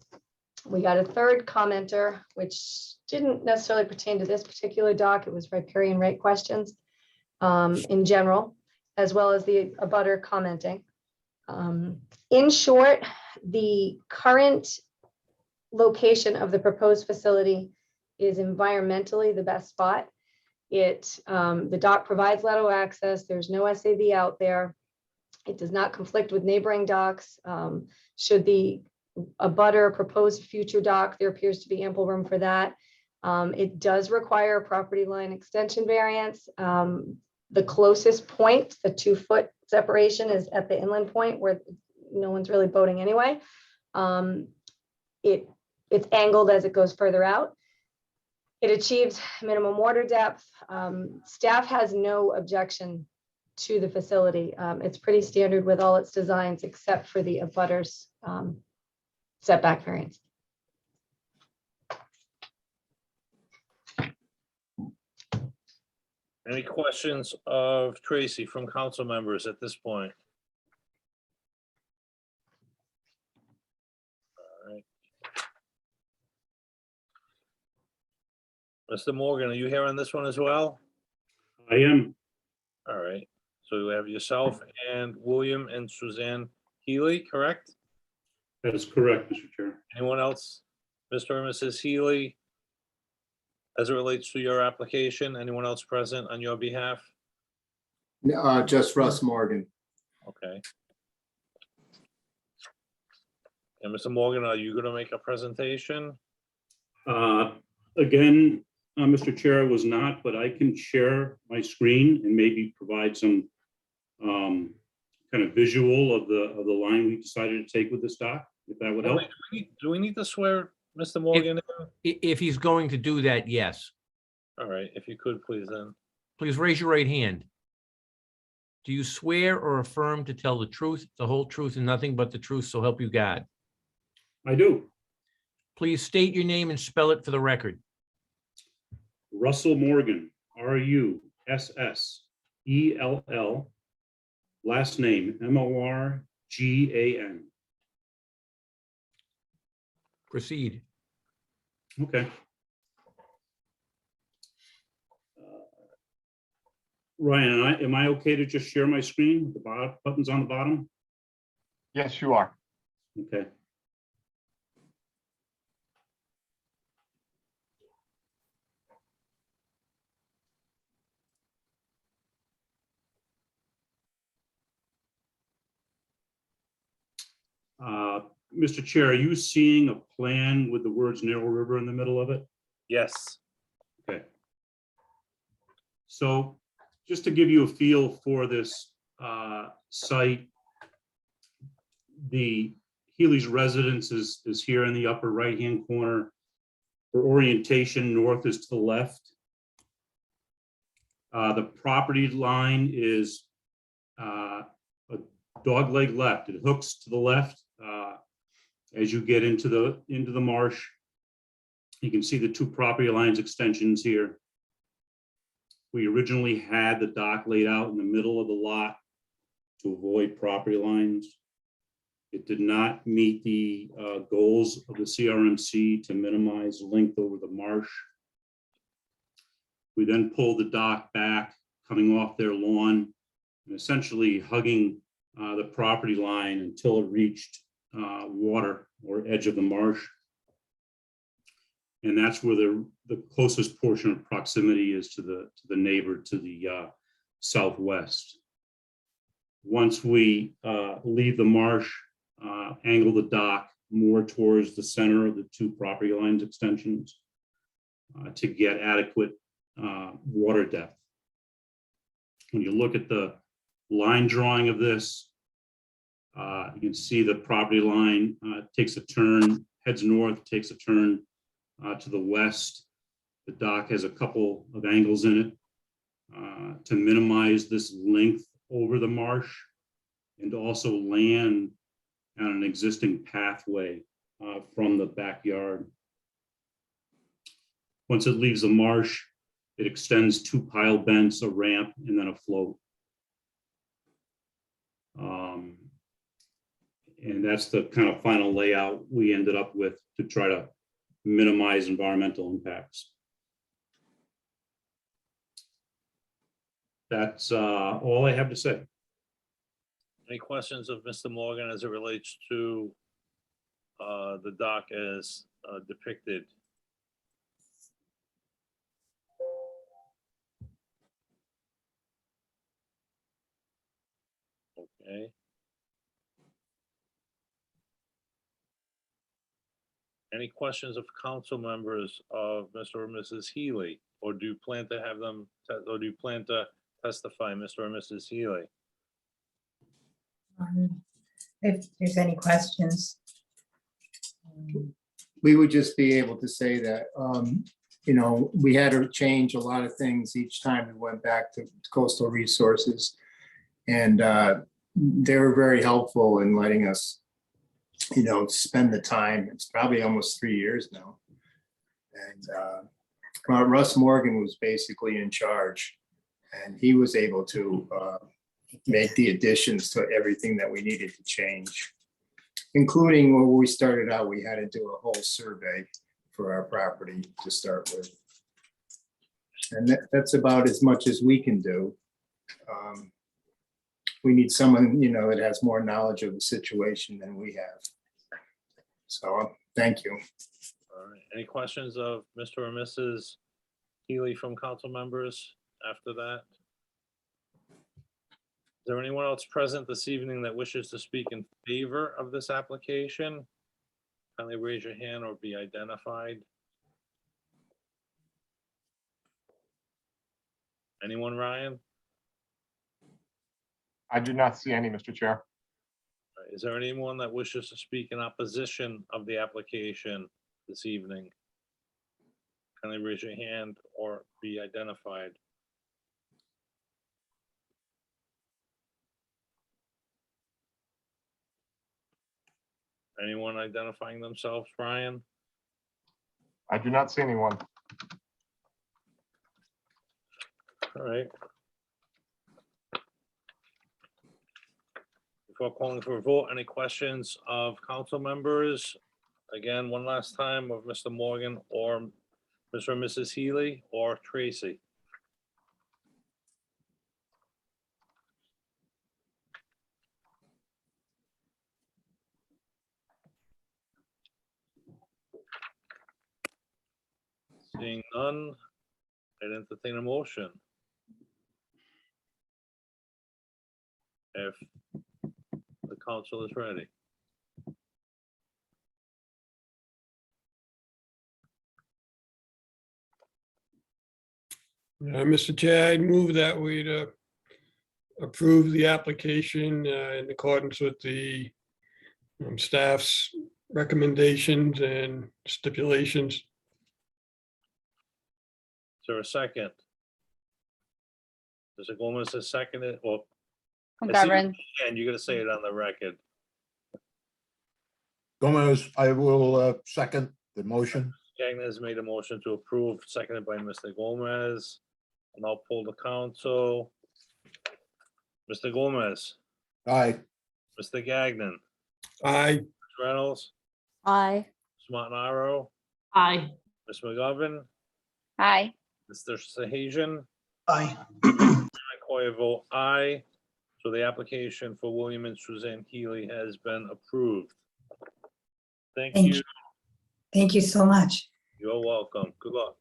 [SPEAKER 13] We got a third commenter, which didn't necessarily pertain to this particular dock. It was riparian right questions in general, as well as the abutter commenting. In short, the current location of the proposed facility is environmentally the best spot. The dock provides lateral access. There's no SAV out there. It does not conflict with neighboring docks. Should the abutter propose future dock, there appears to be ample room for that. It does require a property line extension variance. The closest point, the 2-foot separation, is at the inland point where no one's really boating anyway. It's angled as it goes further out. It achieves minimum water depth. Staff has no objection to the facility. It's pretty standard with all its designs except for the abutters setback variance.
[SPEAKER 1] Any questions of Tracy from council members at this point? All right. Mr. Morgan, are you here on this one as well?
[SPEAKER 11] I am.
[SPEAKER 1] All right. So we have yourself and William and Suzanne Healy, correct?
[SPEAKER 11] That is correct, Mr. Chair.
[SPEAKER 1] Anyone else? Mr. or Mrs. Healy, as it relates to your application, anyone else present on your behalf?
[SPEAKER 17] Just Russ Morgan.
[SPEAKER 1] Okay. And Mr. Morgan, are you going to make a presentation?
[SPEAKER 11] Again, Mr. Chair, I was not, but I can share my screen and maybe provide some kind of visual of the line we decided to take with this doc, if that would help.
[SPEAKER 1] Do we need to swear Mr. Morgan in?
[SPEAKER 14] If he's going to do that, yes.
[SPEAKER 1] All right, if you could, please then.
[SPEAKER 14] Please raise your right hand. Do you swear or affirm to tell the truth, the whole truth, and nothing but the truth, so help you God?
[SPEAKER 11] I do.
[SPEAKER 14] Please state your name and spell it for the record.
[SPEAKER 11] Russell Morgan, RUSSELL, last name MORGAN.
[SPEAKER 14] Proceed.
[SPEAKER 11] Okay. Ryan, am I okay to just share my screen? The bottom buttons on the bottom?
[SPEAKER 6] Yes, you are.
[SPEAKER 11] Okay. Mr. Chair, are you seeing a plan with the words Narrow River in the middle of it?
[SPEAKER 1] Yes.
[SPEAKER 11] Okay. So just to give you a feel for this site, the Healy's residence is here in the upper right-hand corner. For orientation, north is to the left. The property line is a dogleg left. It hooks to the left. As you get into the marsh, you can see the two property lines extensions here. We originally had the dock laid out in the middle of the lot to avoid property lines. It did not meet the goals of the CRMC to minimize length over the marsh. We then pulled the dock back, coming off their lawn, and essentially hugging the property line until it reached water or edge of the marsh. And that's where the closest portion of proximity is to the neighbor to the southwest. Once we leave the marsh, angle the dock more towards the center of the two property lines extensions to get adequate water depth. When you look at the line drawing of this, you can see the property line takes a turn, heads north, takes a turn to the west. The dock has a couple of angles in it to minimize this length over the marsh and to also land on an existing pathway from the backyard. Once it leaves the marsh, it extends two pile bents, a ramp, and then a float. And that's the kind of final layout we ended up with to try to minimize environmental impacts. That's all I have to say.
[SPEAKER 1] Any questions of Mr. Morgan as it relates to the dock as depicted? Okay. Any questions of council members of Mr. or Mrs. Healy, or do you plan to have them, or do you plan to testify, Mr. or Mrs. Healy?
[SPEAKER 16] If there's any questions.
[SPEAKER 17] We would just be able to say that, you know, we had to change a lot of things each time we went back to coastal resources. And they were very helpful in letting us, you know, spend the time. It's probably almost 3 years now. And Russ Morgan was basically in charge, and he was able to make the additions to everything that we needed to change, including when we started out, we had to do a whole survey for our property to start with. And that's about as much as we can do. We need someone, you know, that has more knowledge of the situation than we have. So, thank you.
[SPEAKER 1] All right. Any questions of Mr. or Mrs. Healy from council members after that? Is there anyone else present this evening that wishes to speak in favor of this application? Kindly raise your hand or be identified. Anyone, Ryan?
[SPEAKER 6] I do not see any, Mr. Chair.
[SPEAKER 1] All right. Is there anyone that wishes to speak in opposition of the application this evening? kindly raise your hand or be identified. Anyone identifying themselves, Brian?
[SPEAKER 6] I do not see anyone.
[SPEAKER 1] All right. Before calling for a vote, any questions of council members? Again, one last time of Mr. Morgan or Mr. and Mrs. Healy or Tracy. Seeing none, I'd entertain a motion. If the council is ready.
[SPEAKER 7] Mr. Chair, I move that we approve the application in accordance with the staff's recommendations and stipulations.
[SPEAKER 1] Is there a second? Mr. Gomez has seconded, well,
[SPEAKER 3] McGovern.
[SPEAKER 1] and you're gonna say it on the record.
[SPEAKER 2] Gomez, I will second the motion.
[SPEAKER 1] Gagnon has made a motion to approve, seconded by Mr. Gomez. And I'll pull the council. Mr. Gomez,
[SPEAKER 2] Aye.
[SPEAKER 1] Mr. Gagnon,
[SPEAKER 7] Aye.
[SPEAKER 1] Ms. Reynolds,
[SPEAKER 3] Aye.
[SPEAKER 1] Ms. Montanaro,
[SPEAKER 3] Aye.
[SPEAKER 1] Ms. McGovern,
[SPEAKER 3] Aye.
[SPEAKER 1] Mr. Sahajian,
[SPEAKER 8] Aye.
[SPEAKER 1] Koya vote aye. So the application for William and Suzanne Healy has been approved. Thank
[SPEAKER 16] Thank
[SPEAKER 1] you.
[SPEAKER 16] you. Thank you so much.
[SPEAKER 1] You're welcome. Good luck.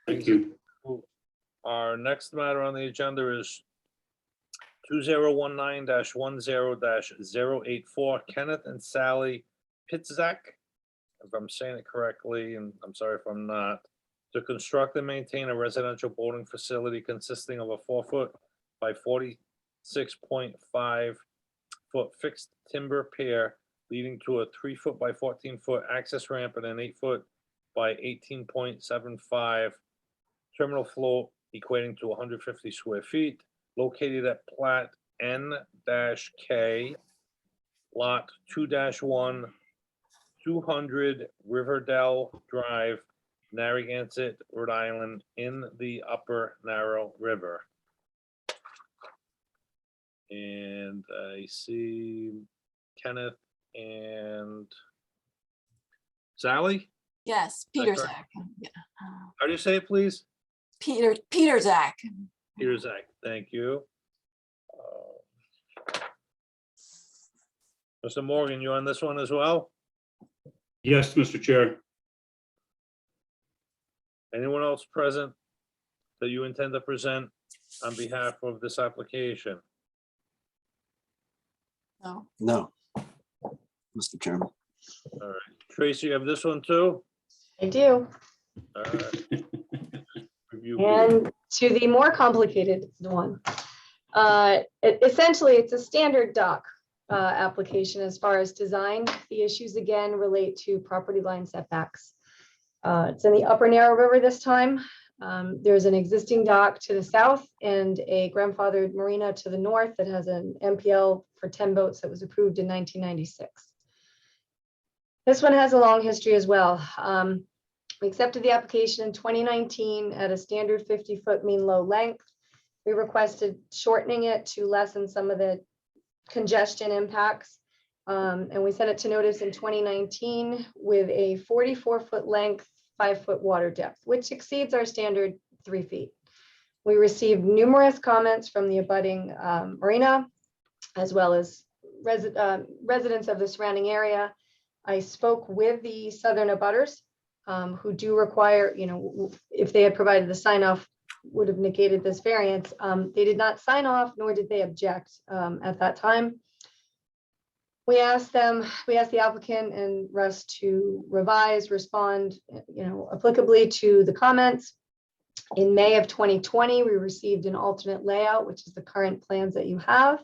[SPEAKER 11] Thank you.
[SPEAKER 1] Our next matter on the agenda is 2019-10-084 Kenneth and Sally Pitzak, if I'm saying it correctly, and I'm sorry if I'm not, to construct and maintain a residential boating facility consisting of a 4-foot by 46.5 foot fixed timber pier leading to a 3-foot by 14-foot access ramp and an 8-foot by 18.75 terminal float equating to 150 square feet, located at plat N-K, lot 2-1, 200 Riverdale Drive, Narragansett, Rhode Island, in the Upper Narrow River. And I see Kenneth and Sally?
[SPEAKER 9] Yes,
[SPEAKER 1] that
[SPEAKER 9] Peter
[SPEAKER 1] correct?
[SPEAKER 9] Zach. Yeah.
[SPEAKER 1] How do you say it, please?
[SPEAKER 9] Peter Zach.
[SPEAKER 1] Peter Zach, thank you. Mr. Morgan, you on this one as well?
[SPEAKER 11] Yes, Mr. Chair.
[SPEAKER 1] Anyone else present that you intend to present on behalf of this application?
[SPEAKER 9] No.
[SPEAKER 10] No. Mr. Chairman.
[SPEAKER 1] All right, Tracy, you have this one too?
[SPEAKER 13] I do.
[SPEAKER 1] All right. Review B.
[SPEAKER 13] And to the more complicated one, essentially, it's a standard dock application as far as design. The issues again relate to property line setbacks. It's in the Upper Narrow River this time. There's an existing dock to the south and a grandfathered marina to the north that has an MPL for 10 boats that was approved in 1996. This one has a long history as well. We accepted the application in 2019 at a standard 50-foot mean low length. We requested shortening it to lessen some of the congestion impacts. And we sent it to notice in 2019 with a 44-foot length, 5-foot water depth, which exceeds our standard 3 feet. We received numerous comments from the abutting marina, as well as residents of the surrounding area. I spoke with the southern abutters who do require, if they had provided the sign off, would have negated this variance. They did not sign off, nor did they object at that time. We asked the applicant and Russ to respond, applicably to the comments. In May of 2020, we received an alternate layout, which is the current plans that you have.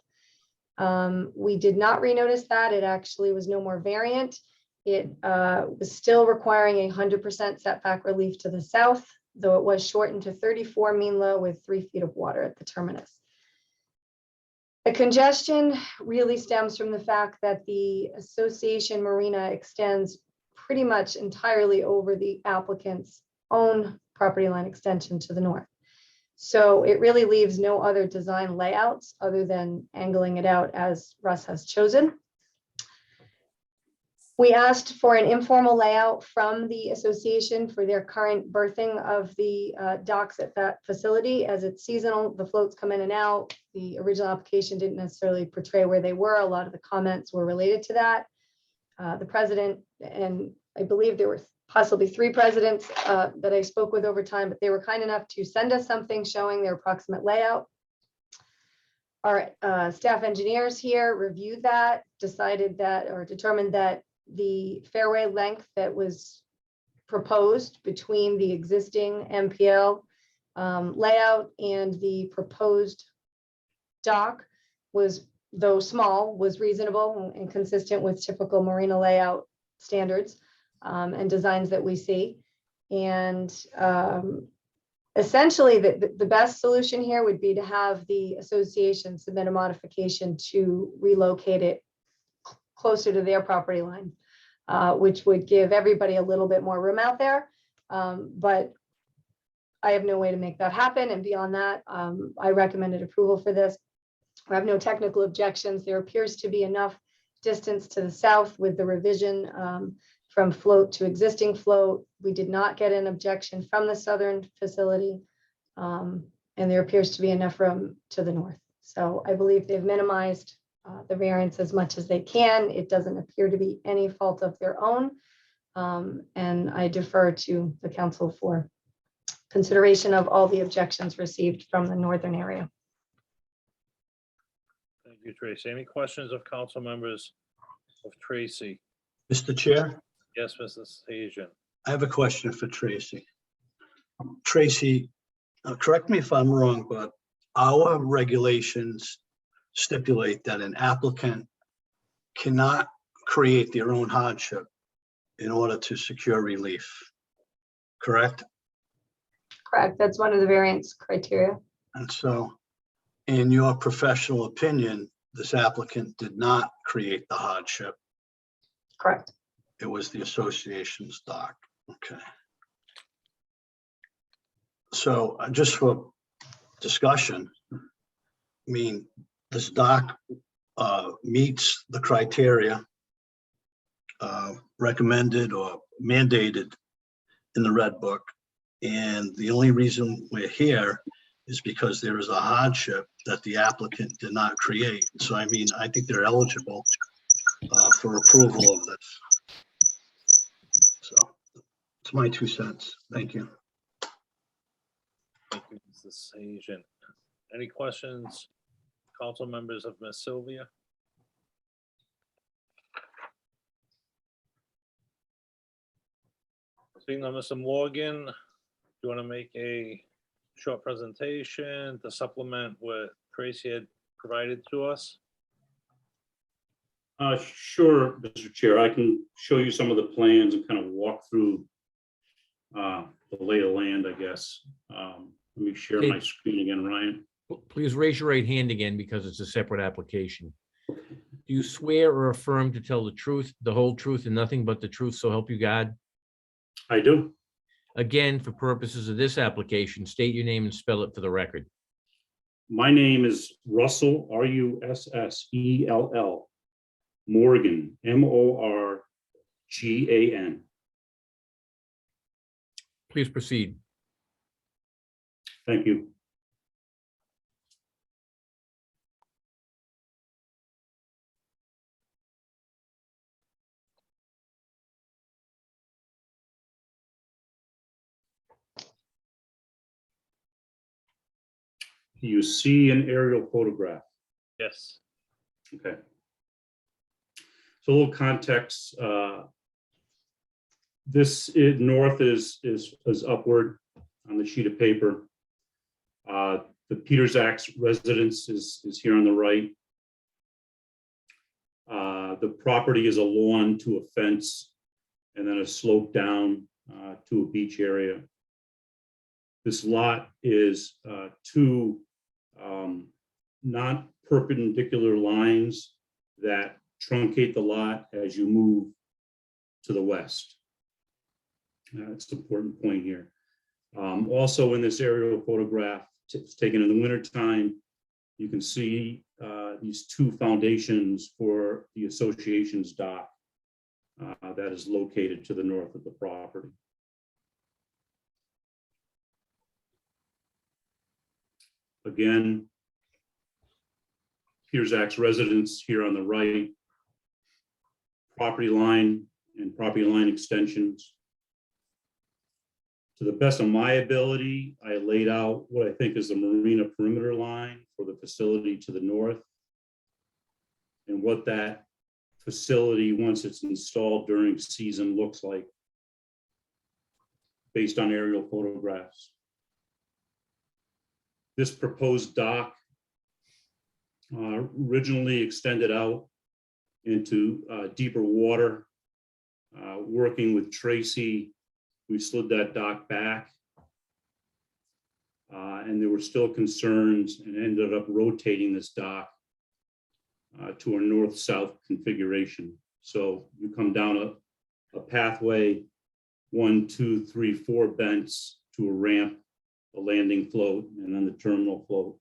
[SPEAKER 13] We did not renotice that. It actually was no more variant. It was still requiring 100% setback relief to the south, though it was shortened to 34 mean low with 3 feet of water at the terminus. The congestion really stems from the fact that the association marina extends pretty much entirely over the applicant's own property line extension to the north. So it really leaves no other design layouts other than angling it out as Russ has chosen. We asked for an informal layout from the association for their current berthing of the docks at that facility. As it's seasonal, the floats come in and out. The original application didn't necessarily portray where they were. A lot of the comments were related to that. The president, and I believe there were possibly 3 presidents that I spoke with over time, but they were kind enough to send us something showing their approximate layout. Our staff engineers here reviewed that, decided that, or determined that the fairway length that was proposed between the existing MPL layout and the proposed dock was, though small, was reasonable and consistent with typical marina layout standards and designs that we see. And essentially, the best solution here would be to have the association submit a modification to relocate it closer to their property line, which would give everybody a little bit more room out there. But I have no way to make that happen. And beyond that, I recommended approval for this. I have no technical objections. There appears to be enough distance to the south with the revision from float to existing float. We did not get an objection from the southern facility. And there appears to be enough room to the north. So I believe they've minimized the variance as much as they can. It doesn't appear to be any fault of their own. And I defer to the council for consideration of all the objections received from the northern area.
[SPEAKER 1] Thank you, Tracy. Any questions of council members of Tracy?
[SPEAKER 8] Mr. Chair,
[SPEAKER 1] Yes, Mrs. Asian.
[SPEAKER 8] I have a question for Tracy. Tracy, correct me if I'm wrong, but our regulations stipulate that an applicant cannot create their own hardship in order to secure relief, correct?
[SPEAKER 13] Correct. That's one of the variance criteria.
[SPEAKER 8] And so, in your professional opinion, this applicant did not create the hardship.
[SPEAKER 13] Correct.
[SPEAKER 8] It was the association's dock. Okay. So just for discussion, I mean, this dock meets the criteria recommended or mandated in the Red Book. And the only reason we're here is because there is a hardship that the applicant did not create. So, I mean, I think they're eligible for approval of this. So it's my 2 cents. Thank you.
[SPEAKER 1] Thank you, Mrs. Asian. Any questions, council members of Ms. Sylvia? Seeing on Mr. Morgan, do you want to make a short presentation to supplement what Tracy had provided to us?
[SPEAKER 11] Sure, Mr. Chair. I can show you some of the plans and kind of walk through the lay of the land, I guess. Let me share my screen again, Ryan.
[SPEAKER 14] Please raise your right hand again because it's a separate application. Do you swear or affirm to tell the truth, the whole truth, and nothing but the truth, so help you God?
[SPEAKER 11] I do.
[SPEAKER 14] Again, for purposes of this application, state your name and spell it for the record.
[SPEAKER 11] My name is Russell, Russell, Morgan, Morgan.
[SPEAKER 14] Please proceed.
[SPEAKER 11] Thank you. You see an aerial photograph?
[SPEAKER 1] Yes.
[SPEAKER 11] Okay. So a little context. This north is upward on the sheet of paper. The Peters Axe residence is here on the right. The property is a lawn to a fence and then a slope down to a beach area. This lot is two not perpendicular lines that truncate the lot as you move to the west. That's an important point here. Also in this aerial photograph, it's taken in the wintertime, you can see these two foundations for the association's dock that is located to the north of the property. Again, Pierzak's residence here on the right, property line and property line extensions. To the best of my ability, I laid out what I think is the marina perimeter line for the facility to the north, and what that facility, once it's installed during season, looks like based on aerial photographs. This proposed dock originally extended out into deeper water. Working with Tracy, we slid that dock back. And there were still concerns, and ended up rotating this dock to a north-south configuration. So you come down a pathway, 1, 2, 3, 4 bents to a ramp, a landing float, and then the terminal float.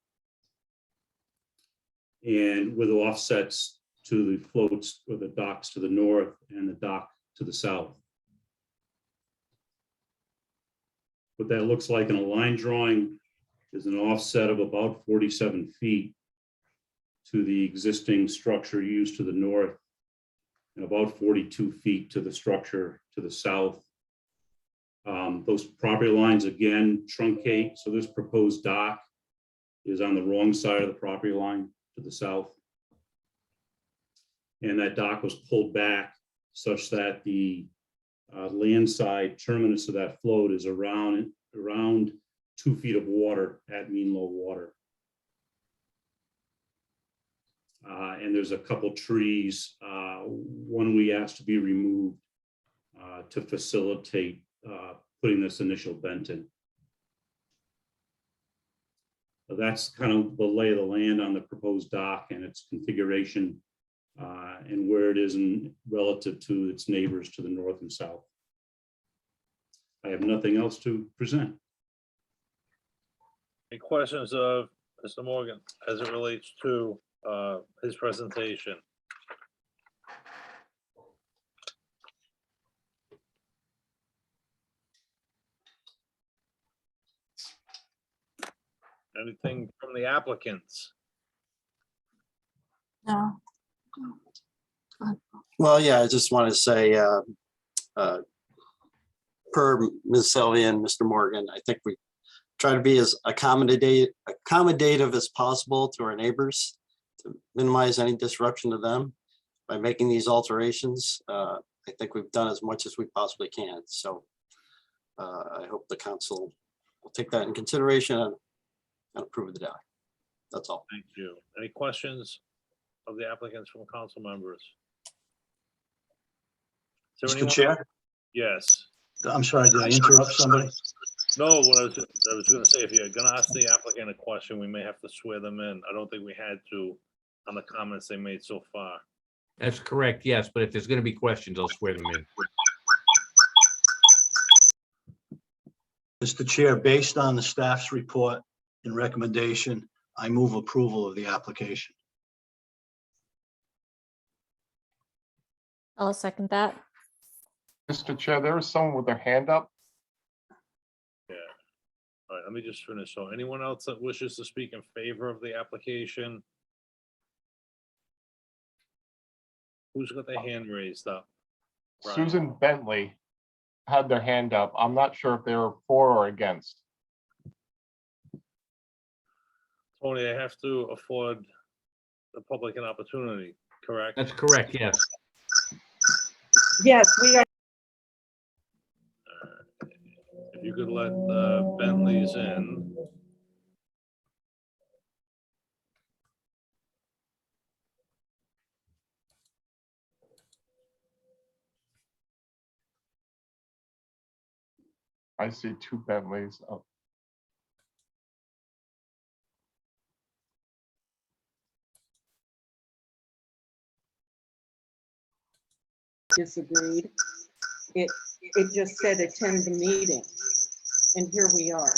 [SPEAKER 11] And with offsets to the floats or the docks to the north and the dock to the south. What that looks like in a line drawing is an offset of about 47 feet to the existing structure used to the north, and about 42 feet to the structure to the south. Those property lines again truncate, so this proposed dock is on the wrong side of the property line to the south. And that dock was pulled back such that the landside terminus of that float is around 2 feet of water at mean low water. And there's a couple trees, one we asked to be removed to facilitate putting this initial bent in. So that's kind of the lay of the land on the proposed dock and its configuration, and where it is in relative to its neighbors to the north and south. I have nothing else to present.
[SPEAKER 1] Any questions of Mr. Morgan as it relates to his presentation? Anything from the applicants?
[SPEAKER 9] No.
[SPEAKER 10] Well, yeah, I just want to say, per Ms. Sylvia and Mr. Morgan, I think we try to be as accommodative as possible to our neighbors to minimize any disruption to them by making these alterations. I think we've done as much as we possibly can. So I hope the council will take that in consideration and approve the dock. That's all.
[SPEAKER 1] Thank you. Any questions of the applicants from council members? Is there
[SPEAKER 8] Mr.
[SPEAKER 1] anyone-
[SPEAKER 8] Chair,
[SPEAKER 1] Yes.
[SPEAKER 8] I'm sorry, did I interrupt somebody?
[SPEAKER 1] No, what I was gonna say, if you're gonna ask the applicant a question, we may have to swear them in. I don't think we had to on the comments they made so far.
[SPEAKER 14] That's correct, yes, but if there's gonna be questions, I'll swear them in.
[SPEAKER 8] Mr. Chair, based on the staff's report and recommendation, I move approval of the application.
[SPEAKER 3] I'll second that.
[SPEAKER 6] Mr. Chair, there is someone with their hand up.
[SPEAKER 1] Yeah. All right, let me just finish. So anyone else that wishes to speak in favor of the application? Who's got their hand raised up? Brian?
[SPEAKER 6] Susan Bentley had their hand up. I'm not sure if they were for or against.
[SPEAKER 1] Tony, I have to afford the public an opportunity, correct?
[SPEAKER 14] That's correct, yes.
[SPEAKER 9] Yes, we are.
[SPEAKER 1] If you could let Bentley's in.
[SPEAKER 6] I see two Bentleys. Oh,
[SPEAKER 18] disagreed. It just said attend the meeting, and here we are.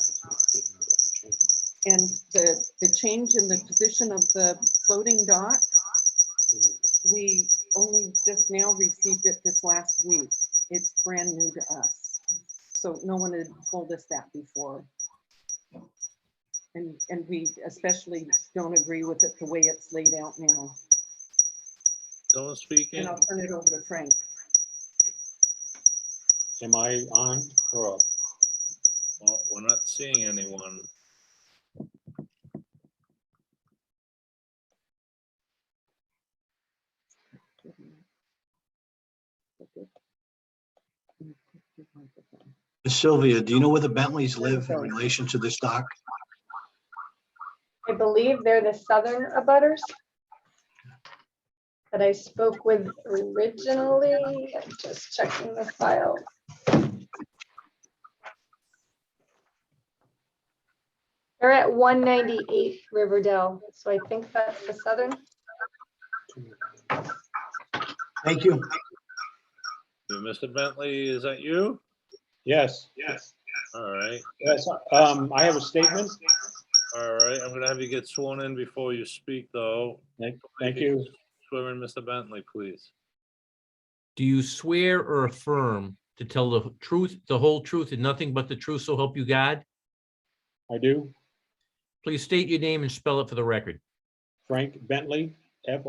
[SPEAKER 18] And the change in the position of the floating dock, we only just now received it this last week. It's brand new to us. So no one had told us that before. And we especially don't agree with it the way it's laid out now.
[SPEAKER 1] Someone speaking?
[SPEAKER 18] And I'll turn it over to Frank.
[SPEAKER 19] Am I on or off?
[SPEAKER 1] Well, we're not seeing anyone.
[SPEAKER 8] Sylvia, do you know where the Bentleys live in relation to this dock?
[SPEAKER 13] I believe they're the southern abutters that I spoke with originally. I'm just checking the file. They're at 198 Riverdale, so I think that's the southern.
[SPEAKER 8] Thank you.
[SPEAKER 1] Mr. Bentley, is that you?
[SPEAKER 19] Yes.
[SPEAKER 1] All right.
[SPEAKER 19] Yes. I have a statement.
[SPEAKER 1] All right. I'm gonna have you get sworn in before you speak, though.
[SPEAKER 19] Thank you.
[SPEAKER 1] Swear in Mr. Bentley, please.
[SPEAKER 14] Do you swear or affirm to tell the truth, the whole truth, and nothing but the truth, so help you God?
[SPEAKER 19] I do.
[SPEAKER 14] Please state your name and spell it for the record.
[SPEAKER 19] Frank Bentley, FRANK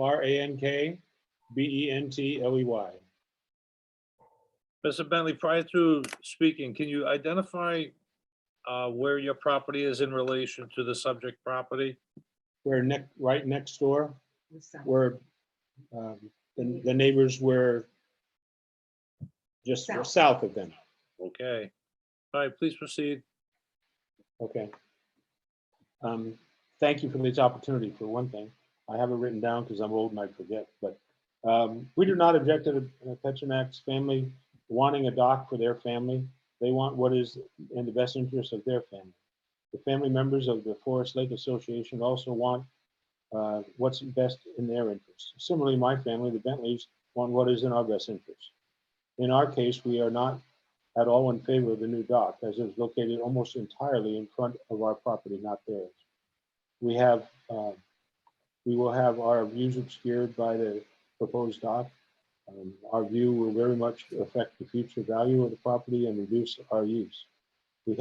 [SPEAKER 19] BENTLEY.
[SPEAKER 1] Mr. Bentley, prior to speaking, can you identify where your property is in relation to the subject property?
[SPEAKER 19] We're right next door. We're the neighbors were just south of them.
[SPEAKER 1] Okay. All right, please proceed.
[SPEAKER 19] Okay. Thank you for this opportunity, for one thing. I have it written down because I'm old and I forget, but we do not object to the Petronak's family wanting a dock for their family. They want what is in the best interest of their family. The family members of the Forest Lake Association also want what's best in their interest. Similarly, my family, the Bentleys, want what is in our best interest. In our case, we are not at all in favor of the new dock, as it is located almost entirely in front of our property, not theirs. We will have our views obscured by the proposed dock. Our view will very much affect the future value of the property and reduce our use. We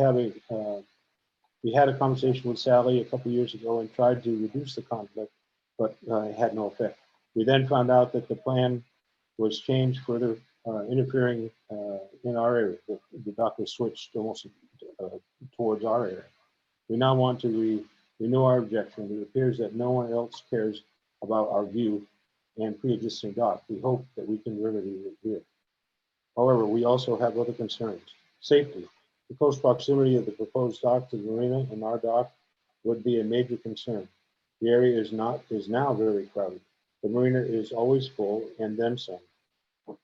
[SPEAKER 19] had a conversation with Sally a couple years ago and tried to reduce the conflict, but it had no effect. We then found out that the plan was changed, further interfering in our area. The dock was switched almost towards our area. We now want to renew our objection. It appears that no one else cares about our view and pre-existing dock. We hope that we can remedy it here. However, we also have other concerns. Safety. The close proximity of the proposed dock to the marina and our dock would be a major concern. The area is now very crowded. The marina is always full and then some.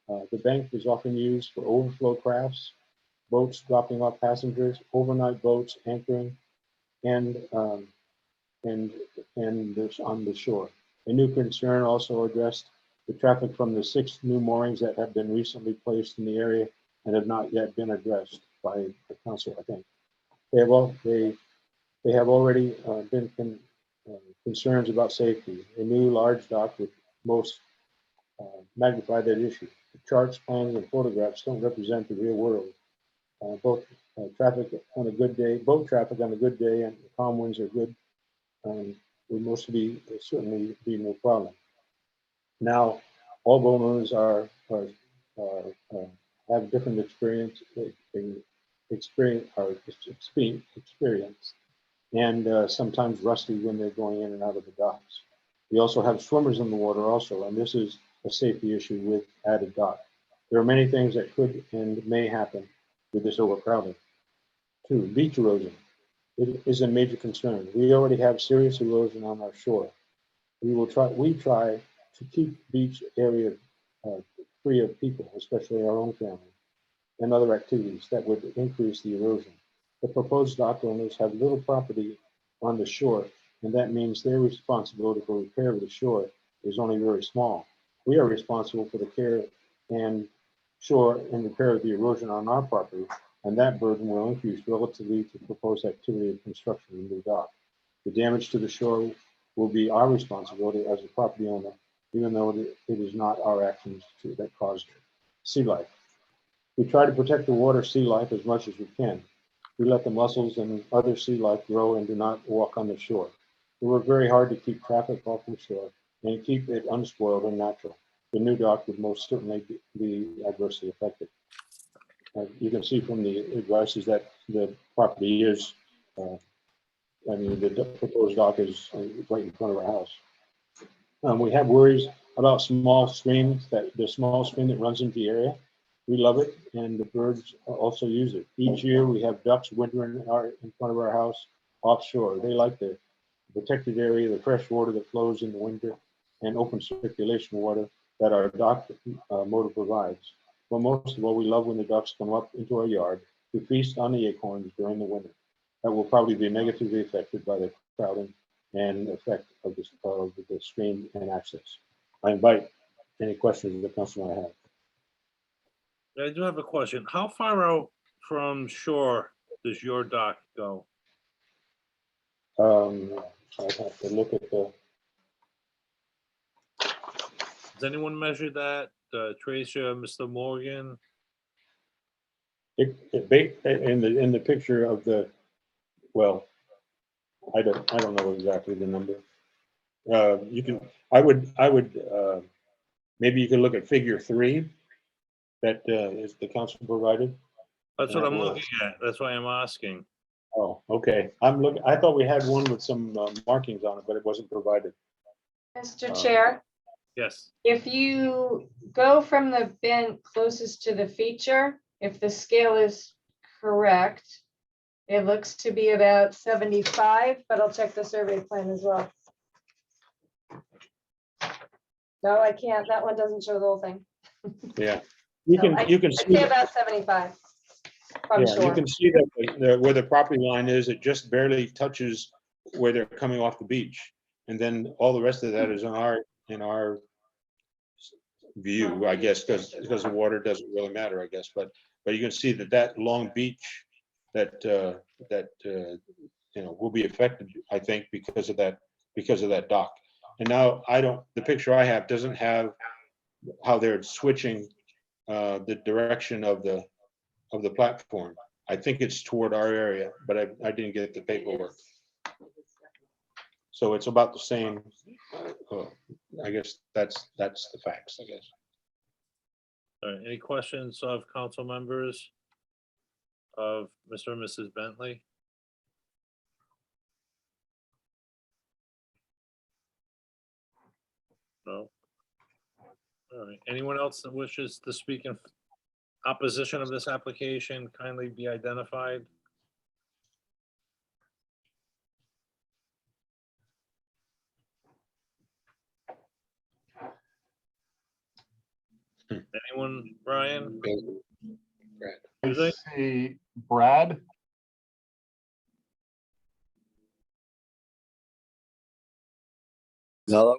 [SPEAKER 19] The bank is often used for overflow crafts, boats dropping off passengers, overnight boats anchoring, and on the shore. A new concern also addressed the traffic from the 6 new moorings that have been recently placed in the area and have not yet been addressed by the council, I think. They have already been concerns about safety. A new large dock would most magnify that issue. The charts, plans, and photographs don't represent the real world. Boat traffic on a good day and calm winds are good. Would certainly be no problem. Now, all boat owners have different experience, and sometimes rusty when they're going in and out of the docks. We also have swimmers in the water also, and this is a safety issue with added dock. There are many things that could and may happen with this overcrowding. 2, beach erosion. It is a major concern. We already have serious erosion on our shore. We try to keep beach area free of people, especially our own family. and other activities that would increase the erosion. The proposed dock owners have little property on the shore, and that means their responsibility for repair of the shore is only very small. We are responsible for the care and shore and repair of the erosion on our property, and that burden will increase relatively to proposed activity of construction of the new dock. The damage to the shore will be our responsibility as a property owner, even though it is not our actions that caused it. Sea life. We try to protect the water sea life as much as we can. We let the mussels and other sea life grow and do not walk on the shore. We work very hard to keep traffic off the shore and keep it unspoiled and natural. The new dock would most certainly be adversely affected. You can see from the advice is that the property is, the proposed dock is right in front of our house. We have worries about small streams, the small stream that runs into the area. We love it, and the birds also use it. Each year we have ducks wintering in front of our house offshore. They like the protected area, the fresh water that flows in the winter, and open circulation water that our dock motor provides. But most of all, we love when the ducks come up into our yard to feast on the acorns during the winter. That will probably be negatively affected by the crowding and effect of the stream and access. I invite any questions the council might have.
[SPEAKER 1] I do have a question. How far out from shore does your dock go?
[SPEAKER 19] I'd have to look at the.
[SPEAKER 1] Does anyone measure that? Tracy or Mr. Morgan?
[SPEAKER 19] In the picture of the, well, I don't know exactly the number. You can, I would maybe you can look at figure 3 that is the council provided.
[SPEAKER 1] That's what I'm looking at. That's why I'm asking.
[SPEAKER 19] Oh, okay. I thought we had one with some markings on it, but it wasn't provided.
[SPEAKER 13] Mr. Chair,
[SPEAKER 1] Yes.
[SPEAKER 13] if you go from the bin closest to the feature, if the scale is correct, it looks to be about 75, but I'll check the survey plan as well. No, I can't. That one doesn't show the whole thing.
[SPEAKER 19] Yeah, you can
[SPEAKER 13] I'd
[SPEAKER 19] see
[SPEAKER 13] say about 75 from
[SPEAKER 19] yeah,
[SPEAKER 13] shore.
[SPEAKER 19] you can see that where the property line is, it just barely touches where they're coming off the beach, and then all the rest of that is in our view, I guess, because the water doesn't really matter, I guess. But you can see that long beach that will be affected, I think, because of that dock. And now the picture I have doesn't have how they're switching the direction of the platform. I think it's toward our area, but I didn't get the paperwork. So it's about the same. I guess that's the facts, I guess.
[SPEAKER 1] All right, any questions of council members of Mr. and Mrs. Bentley? No. All right, anyone else that wishes to speak in opposition of this application, kindly be identified. Anyone, Brian?
[SPEAKER 6] I see Brad.
[SPEAKER 20] Hello.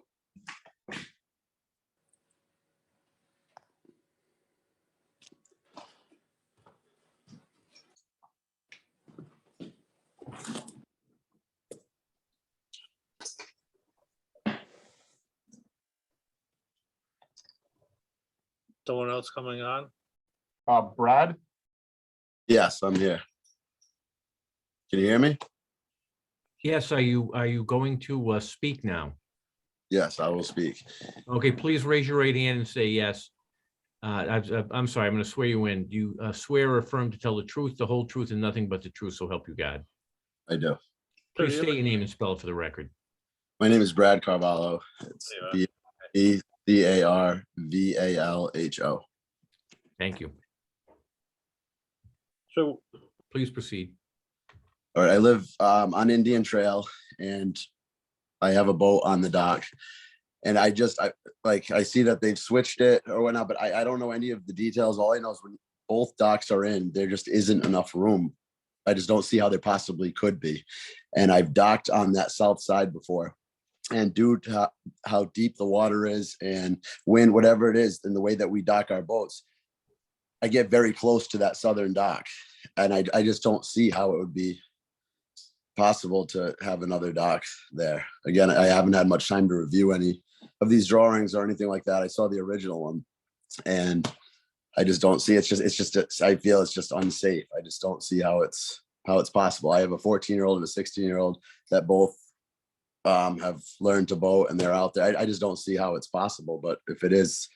[SPEAKER 1] Someone else coming on?
[SPEAKER 6] Brad.
[SPEAKER 20] Yes, I'm here. Can you hear me?
[SPEAKER 14] Yes, are you going to speak now?
[SPEAKER 20] Yes, I will speak.
[SPEAKER 14] Okay, please raise your right hand and say yes. I'm sorry, I'm going to swear you in. Do you swear or affirm to tell the truth, the whole truth, and nothing but the truth, so help you God?
[SPEAKER 20] I do.
[SPEAKER 14] Please state your name and spell it for the record.
[SPEAKER 20] My name is Brad Carvalho. It's BARVALHO.
[SPEAKER 14] Thank you.
[SPEAKER 1] So
[SPEAKER 14] please proceed.
[SPEAKER 20] All right, I live on Indian Trail, and I have a boat on the dock. And I see that they've switched it or whatnot, but I don't know any of the details. All I know is both docks are in, there just isn't enough room. I just don't see how there possibly could be. And I've docked on that south side before. And due to how deep the water is and wind, whatever it is, and the way that we dock our boats, I get very close to that southern dock. And I just don't see how it would be possible to have another dock there. Again, I haven't had much time to review any of these drawings or anything like that. I saw the original one and I just don't see, I feel it's just unsafe. I just don't see how it's possible. I have a 14-year-old and a 16-year-old that both have learned to boat and they're out there. I just don't see how it's possible, but if it is,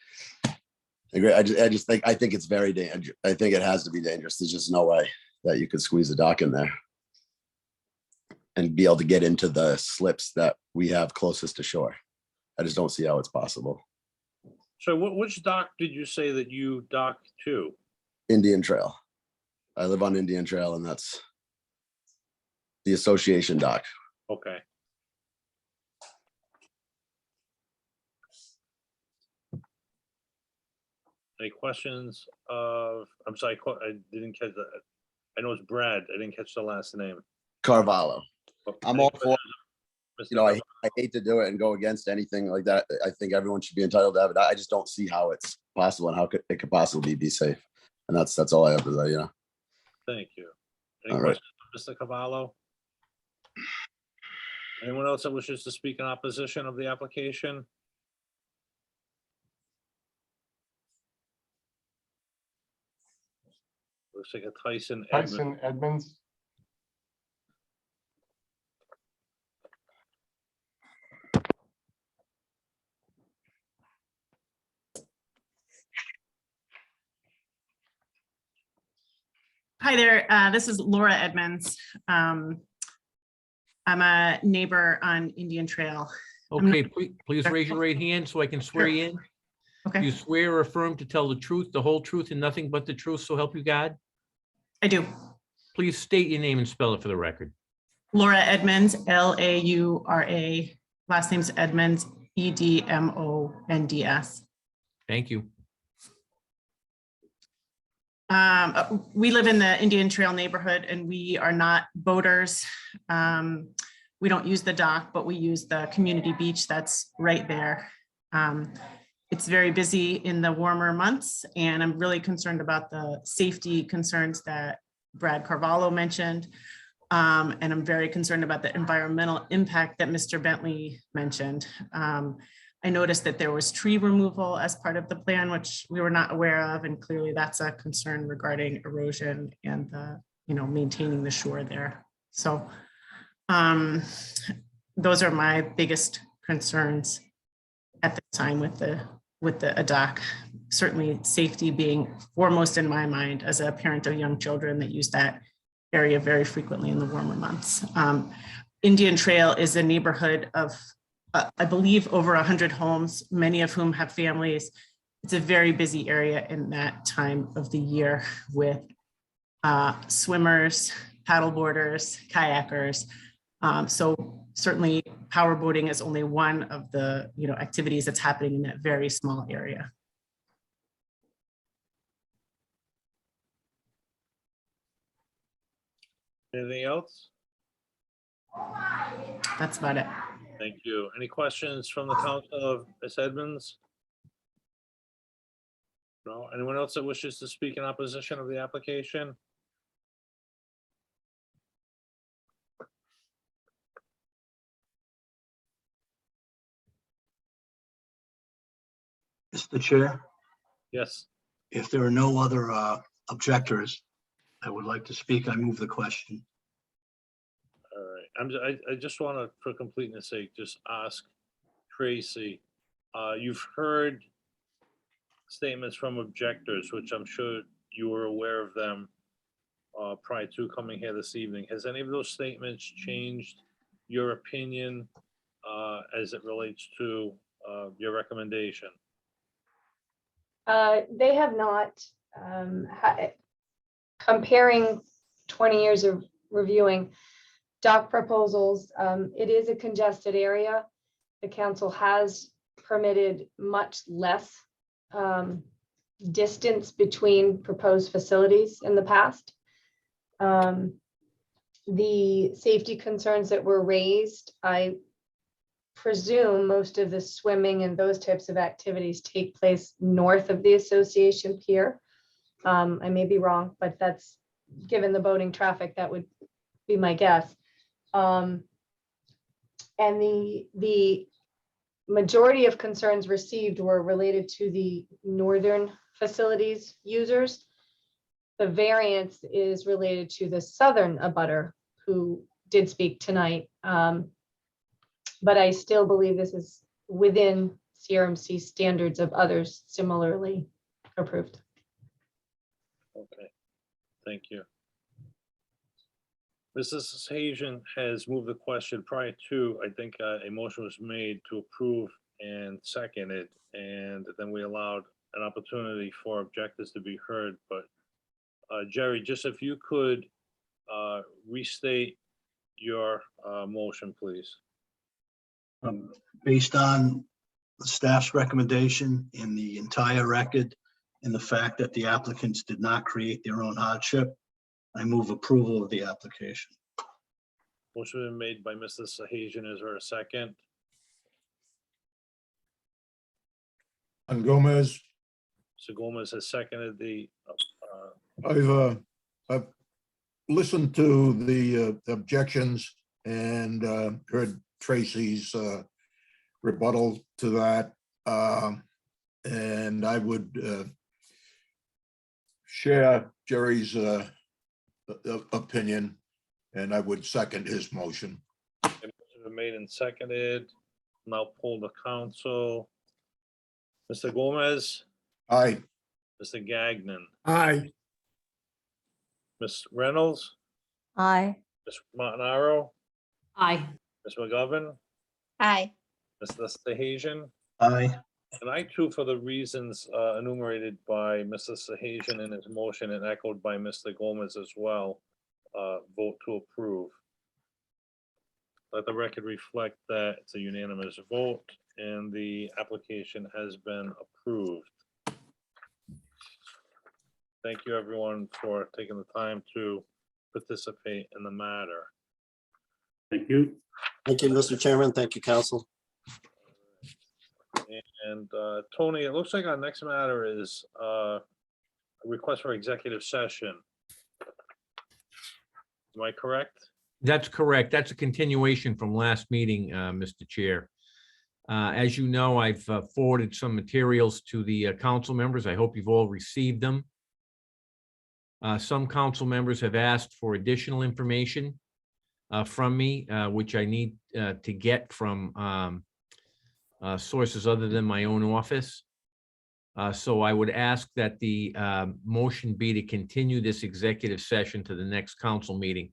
[SPEAKER 20] I think it's very dangerous. I think it has to be dangerous. There's just no way that you could squeeze a dock in there and be able to get into the slips that we have closest to shore. I just don't see how it's possible.
[SPEAKER 1] So which dock did you say that you docked to?
[SPEAKER 20] Indian Trail. I live on Indian Trail and that's the association dock.
[SPEAKER 1] Okay. Any questions of, I'm sorry, I didn't catch that. I know it's Brad. I didn't catch the last name.
[SPEAKER 20] Carvalho. I'm all for,
[SPEAKER 1] Mr.
[SPEAKER 20] I hate to do it and go against anything like that. I think everyone should be entitled to have it. I just don't see how it's possible and how it could possibly be safe. And that's all I have to say,
[SPEAKER 1] Thank you. Any
[SPEAKER 20] All right.
[SPEAKER 1] questions, Mr. Cavallo? Anyone else that wishes to speak in opposition of the application? Looks like a Tyson Edmonds.
[SPEAKER 6] Tyson Edmonds.
[SPEAKER 21] Hi there, this is Laura Edmonds. I'm a neighbor on Indian Trail.
[SPEAKER 14] Okay, please raise your right hand so I can swear you in. Do
[SPEAKER 21] Okay,
[SPEAKER 14] you swear or affirm to tell the truth, the whole truth, and nothing but the truth, so help you God?
[SPEAKER 21] I do.
[SPEAKER 14] Please state your name and spell it for the record.
[SPEAKER 21] Laura Edmonds, Laura, last name's Edmonds, Edmonds.
[SPEAKER 14] Thank you.
[SPEAKER 21] We live in the Indian Trail neighborhood and we are not boaters. We don't use the dock, but we use the community beach that's right there. It's very busy in the warmer months and I'm really concerned about the safety concerns that Brad Carvalho mentioned. And I'm very concerned about the environmental impact that Mr. Bentley mentioned. I noticed that there was tree removal as part of the plan, which we were not aware of. And clearly that's a concern regarding erosion and the, maintaining the shore there. So those are my biggest concerns at the time with the dock. Certainly safety being foremost in my mind as a parent of young children that use that area very frequently in the warmer months. Indian Trail is a neighborhood of I believe over 100 homes, many of whom have families. It's a very busy area in that time of the year with swimmers, paddleboarders, kayakers. So certainly power boating is only one of the activities that's happening in that very small area.
[SPEAKER 1] Anything else?
[SPEAKER 21] That's about it.
[SPEAKER 1] Thank you. Any questions from the council of Ms. Edmonds? No. Anyone else that wishes to speak in opposition of the application?
[SPEAKER 8] Mr. Chair,
[SPEAKER 1] Yes.
[SPEAKER 8] if there are no other objectors, I would like to speak. I move the question.
[SPEAKER 1] All right. I just want to, for completeness sake, just ask Tracy. You've heard statements from objectors, which I'm sure you were aware of them prior to coming here this evening. Has any of those statements changed your opinion as it relates to your recommendation?
[SPEAKER 13] They have not. Comparing 20 years of reviewing dock proposals, it is a congested area. The council has permitted much less distance between proposed facilities in the past. The safety concerns that were raised, I presume most of the swimming and those types of activities take place north of the association pier. I may be wrong, but that's, given the boating traffic, that would be my guess. And the majority of concerns received were related to the northern facilities users. The variance is related to the southern abutter who did speak tonight. But I still believe this is within CRMC standards of others similarly approved.
[SPEAKER 1] Okay, thank you. Mrs. Hajan has moved the question prior to, I think, a motion was made to approve and seconded, and then we allowed an opportunity for objectives to be heard, but Jerry, just if you could restate your motion, please.
[SPEAKER 8] Based on the staff's recommendation in the entire record and the fact that the applicants did not create their own hardship, I move approval of the application.
[SPEAKER 1] Motion been made by Mr. Sahajian. Is there a second?
[SPEAKER 2] And Gomez,
[SPEAKER 1] Mr. Gomez has seconded the,
[SPEAKER 2] I've listened to the objections and heard Tracy's rebuttal to that. And I would share Jerry's opinion, and I would second his motion.
[SPEAKER 1] motion been made and seconded. Now poll the council. Mr. Gomez,
[SPEAKER 2] Aye.
[SPEAKER 1] Mr. Gagnon,
[SPEAKER 7] Aye.
[SPEAKER 1] Ms. Reynolds,
[SPEAKER 3] Aye.
[SPEAKER 1] Ms. Montanaro,
[SPEAKER 3] Aye.
[SPEAKER 1] Ms. McGovern,
[SPEAKER 3] Aye.
[SPEAKER 1] Mr. Sahajian,
[SPEAKER 8] Aye.
[SPEAKER 1] and I too, for the reasons enumerated by Mr. Sahajian in his motion and echoed by Mr. Gomez as well, vote to approve. Let the record reflect that it's a unanimous vote and the application has been approved. Thank you, everyone, for taking the time to participate in the matter.
[SPEAKER 11] Thank you.
[SPEAKER 10] Thank you, Mr. Chairman. Thank you, council.
[SPEAKER 1] And Tony, it looks like our next matter is a request for executive session. Am I correct?
[SPEAKER 14] That's correct. That's a continuation from last meeting, Mr. Chair. As you know, I've forwarded some materials to the council members. I hope you've all received them. Some council members have asked for additional information from me, which I need to get from sources other than my own office. So I would ask that the motion be to continue this executive session to the next council meeting.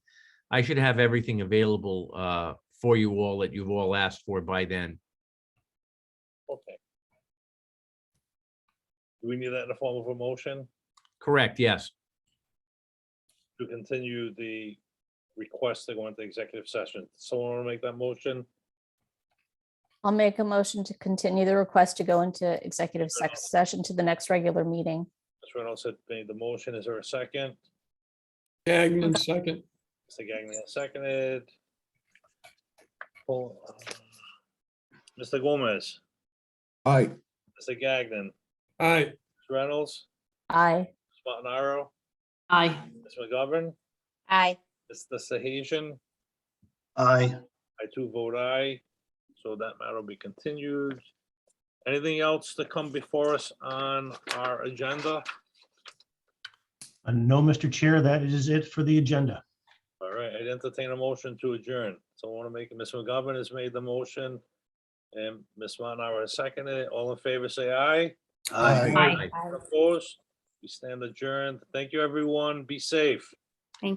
[SPEAKER 14] I should have everything available for you all that you've all asked for by then.
[SPEAKER 1] Okay. Do we need that in the form of a motion
[SPEAKER 14] Correct, yes.
[SPEAKER 1] to continue the request to go into executive session? Someone want to make that motion?
[SPEAKER 3] I'll make a motion to continue the request to go into executive session to the next regular meeting.
[SPEAKER 1] Ms. Reynolds had made the motion. Is there a second?
[SPEAKER 7] Gagnon, second.
[SPEAKER 1] Mr. Gagnon has seconded. Mr. Gomez,
[SPEAKER 2] Aye.
[SPEAKER 1] Mr. Gagnon,
[SPEAKER 7] Aye.
[SPEAKER 1] Ms. Reynolds,
[SPEAKER 3] Aye.
[SPEAKER 1] Ms. Montanaro,
[SPEAKER 18] Aye.
[SPEAKER 1] Ms. McGovern,
[SPEAKER 3] Aye.
[SPEAKER 1] Mr. Sahajian.
[SPEAKER 8] Aye.
[SPEAKER 1] I too vote aye. So that matter will be continued. Anything else to come before us on our agenda?
[SPEAKER 5] No, Mr. Chair, that is it for the agenda.
[SPEAKER 1] All right, I'd entertain a motion to adjourn. So I want to make it, Ms. McGovern has made the motion and Ms. Montanaro has seconded it. All in favor, say aye.
[SPEAKER 2] Aye.
[SPEAKER 3] Aye.
[SPEAKER 1] Opposed? We stand adjourned. Thank you, everyone. Be safe.